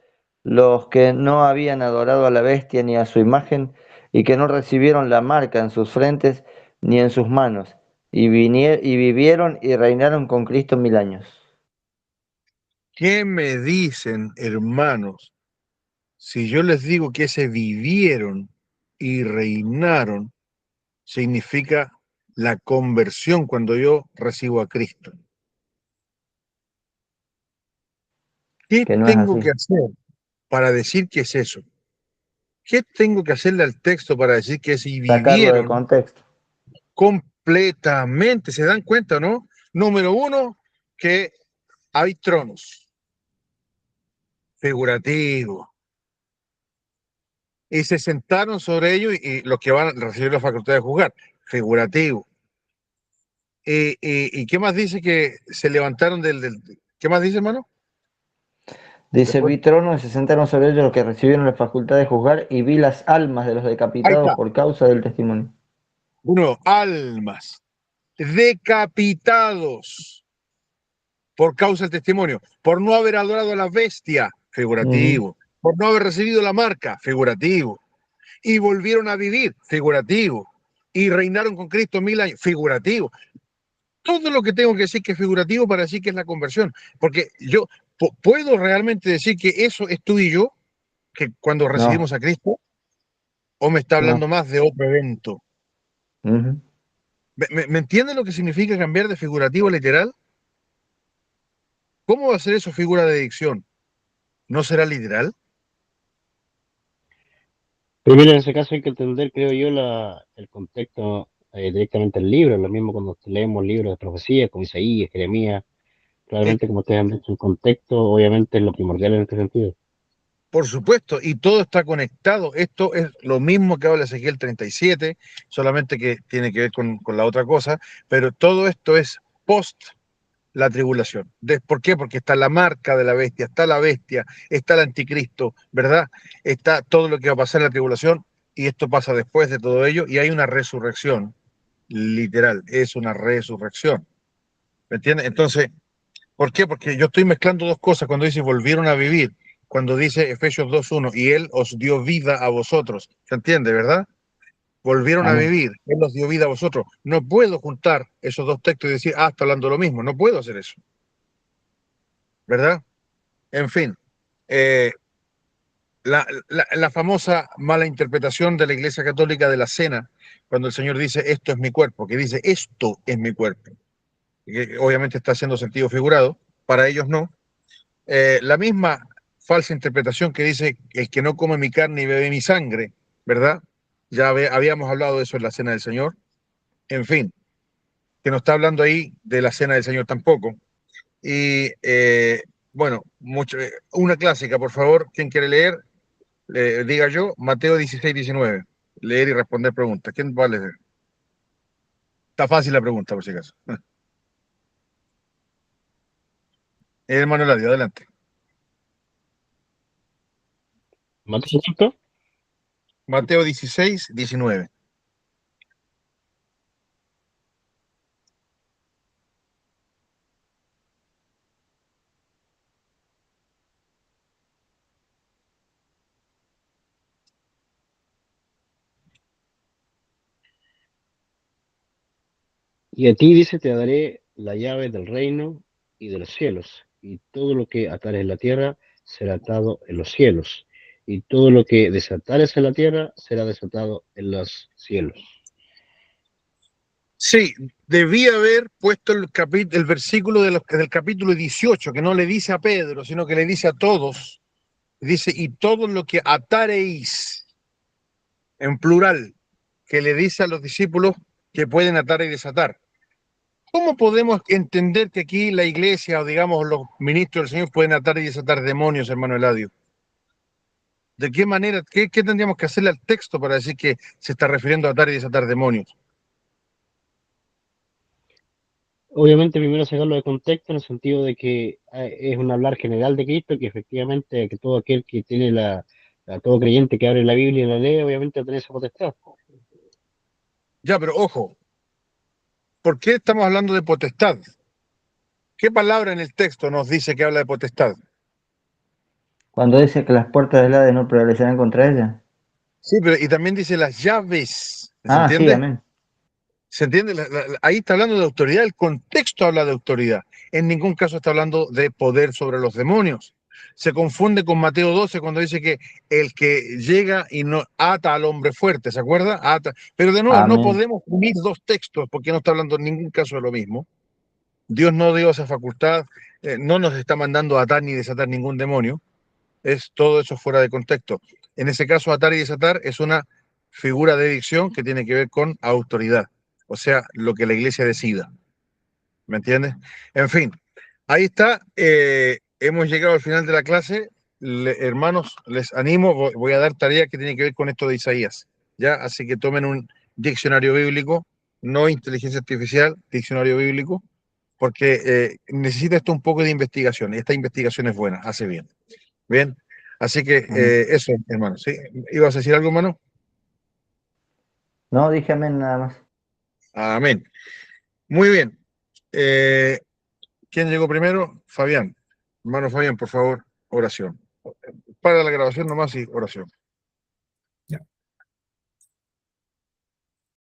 los que no habían adorado a la bestia ni a su imagen, y que no recibieron la marca en sus frentes ni en sus manos, y vivieron y reinaron con Cristo 1000 años. ¿Qué me dicen, hermanos, si yo les digo que se vivieron y reinaron, significa la conversión cuando yo recibo a Cristo? ¿Qué Que no es tengo así. que hacer para decir que es eso? ¿Qué tengo que hacerle al texto para decir que si Sacarlo de vivieron contexto. completamente? ¿Se dan cuenta, no? Número uno, que hay tronos figurativos y se sentaron sobre ellos y los que van a recibir la facultad de juzgar, figurativo. ¿Y qué más dice que se levantaron ¿Qué más dice, hermano? Dice, Después. vi tronos y se sentaron sobre ellos los que recibieron la facultad de juzgar, y vi las almas de los Ahí decapitados está. por causa del testimonio. Uno, almas decapitados por causa del testimonio, por no haber adorado a la bestia, Ujú. figurativo, por no haber recibido la marca, figurativo, y volvieron a vivir, figurativo, y reinaron con Cristo 1000 años, figurativo. Todo lo que tengo que decir que es figurativo para decir que es la conversión, porque yo puedo realmente decir que eso es tú y yo, que cuando No, recibimos a Cristo, o me está hablando no. más de otro evento. Ujú. ¿Me entiende lo que significa cambiar de figurativo a literal? ¿Cómo va a ser eso figura de dicción? ¿No será literal? Primero, en ese caso hay que entender, creo yo, el contexto directamente del libro. Lo mismo cuando leemos libros de profecía, como Isaías, Jeremías. Eh, Claramente, como ustedes han dicho, el contexto obviamente es lo primordial en este sentido. por supuesto, y todo está conectado. Esto es lo mismo que habla Ezequiel 37, solamente que tiene que ver con la otra cosa, pero todo esto es post la tribulación. ¿Por qué? Porque está la marca de la bestia, está el anticristo, ¿verdad? Está todo lo que va a pasar en la tribulación y esto pasa después de todo ello y hay una resurrección, literal, es una resurrección. ¿Me entiendes? Entonces, ¿por qué? Porque yo estoy mezclando dos cosas cuando dice volvieron a vivir, cuando dice Efesios 2:1 y Él os dio vida a vosotros. ¿Se entiende, verdad? Volvieron a Amén. vivir, Él os dio vida a vosotros. No puedo juntar esos dos textos y decir, está hablando lo mismo. No puedo hacer eso, ¿verdad? En fin, eh, la famosa mala interpretación de la Iglesia Católica de la cena, cuando el Señor dice, esto es mi cuerpo, que dice, esto es mi cuerpo, que obviamente está haciendo sentido figurado, para ellos no. La misma falsa interpretación que dice, el que no come mi carne y bebe mi sangre, ¿verdad? Ya habíamos hablado de eso en la cena del Señor. En fin, que no está hablando ahí de la cena del Señor tampoco. Y bueno, una clásica, por favor, ¿quién quiere leer? Diga yo, Mateo 16:19. Leer y responder preguntas. ¿Quién va a leer? Está fácil la pregunta, por si acaso. Hermano Eladio, adelante. ¿Mateo cuánto? Mateo 16:19. Y a ti, dice, te daré la llave del reino y de los cielos, y todo lo que atares en la tierra será atado en los cielos, y todo lo que desatares en la tierra será desatado en los cielos. Sí, debía haber puesto el versículo del capítulo 18, que no le dice a Pedro, sino que le dice a todos. Dice, y todo lo que atareis, en plural, que le dice a los discípulos que pueden atar y desatar. ¿Cómo podemos entender que aquí la iglesia o digamos los ministros del Señor pueden atar y desatar demonios, hermano Eladio? ¿De qué manera, qué tendríamos que hacerle al texto para decir que se está refiriendo a atar y desatar demonios? Obviamente, primero sacarlo de contexto en el sentido de que es un hablar general de Cristo, que efectivamente que todo aquel que tiene todo creyente que abre la Biblia y la lee, obviamente va a tener esa potestad. Ya, pero ojo, ¿por qué estamos hablando de potestad? ¿Qué palabra en el texto nos dice que habla de potestad? Cuando dice que las puertas del Hades no prevalecerán contra ella. Sí, pero y también dice las llaves, ¿se Ah, sí, entiende? amén. ¿Se entiende? Ahí está hablando de autoridad, el contexto habla de autoridad. En ningún caso está hablando de poder sobre los demonios. Se confunde con Mateo 12 cuando dice que el que llega y no ata al hombre fuerte, ¿se acuerda? Ata. Pero de nuevo, no Amén. podemos unir dos textos porque no está hablando en ningún caso de lo mismo. Dios no dio esa facultad, no nos está mandando a atar ni desatar ningún demonio. Es todo eso fuera de contexto. En ese caso, atar y desatar es una figura de dicción que tiene que ver con autoridad, o sea, lo que la iglesia decida. ¿Me entiendes? En fin, ahí está. Hemos llegado al final de la clase. Hermanos, les animo, voy a dar tarea que tiene que ver con esto de Isaías. ¿Ya? Así que tomen un diccionario bíblico, no inteligencia artificial, diccionario bíblico, porque necesita esto un poco de investigación. Y esta investigación es buena, hace bien. Bien, así que Amén. eso, hermano. ¿Sí? ¿Ibas a decir algo, hermano? No, dije amén nada más. Amén. Muy bien. Eh, ¿Quién llegó primero? Fabián. Hermano Fabián, por favor, oración. Para la grabación nomás y oración.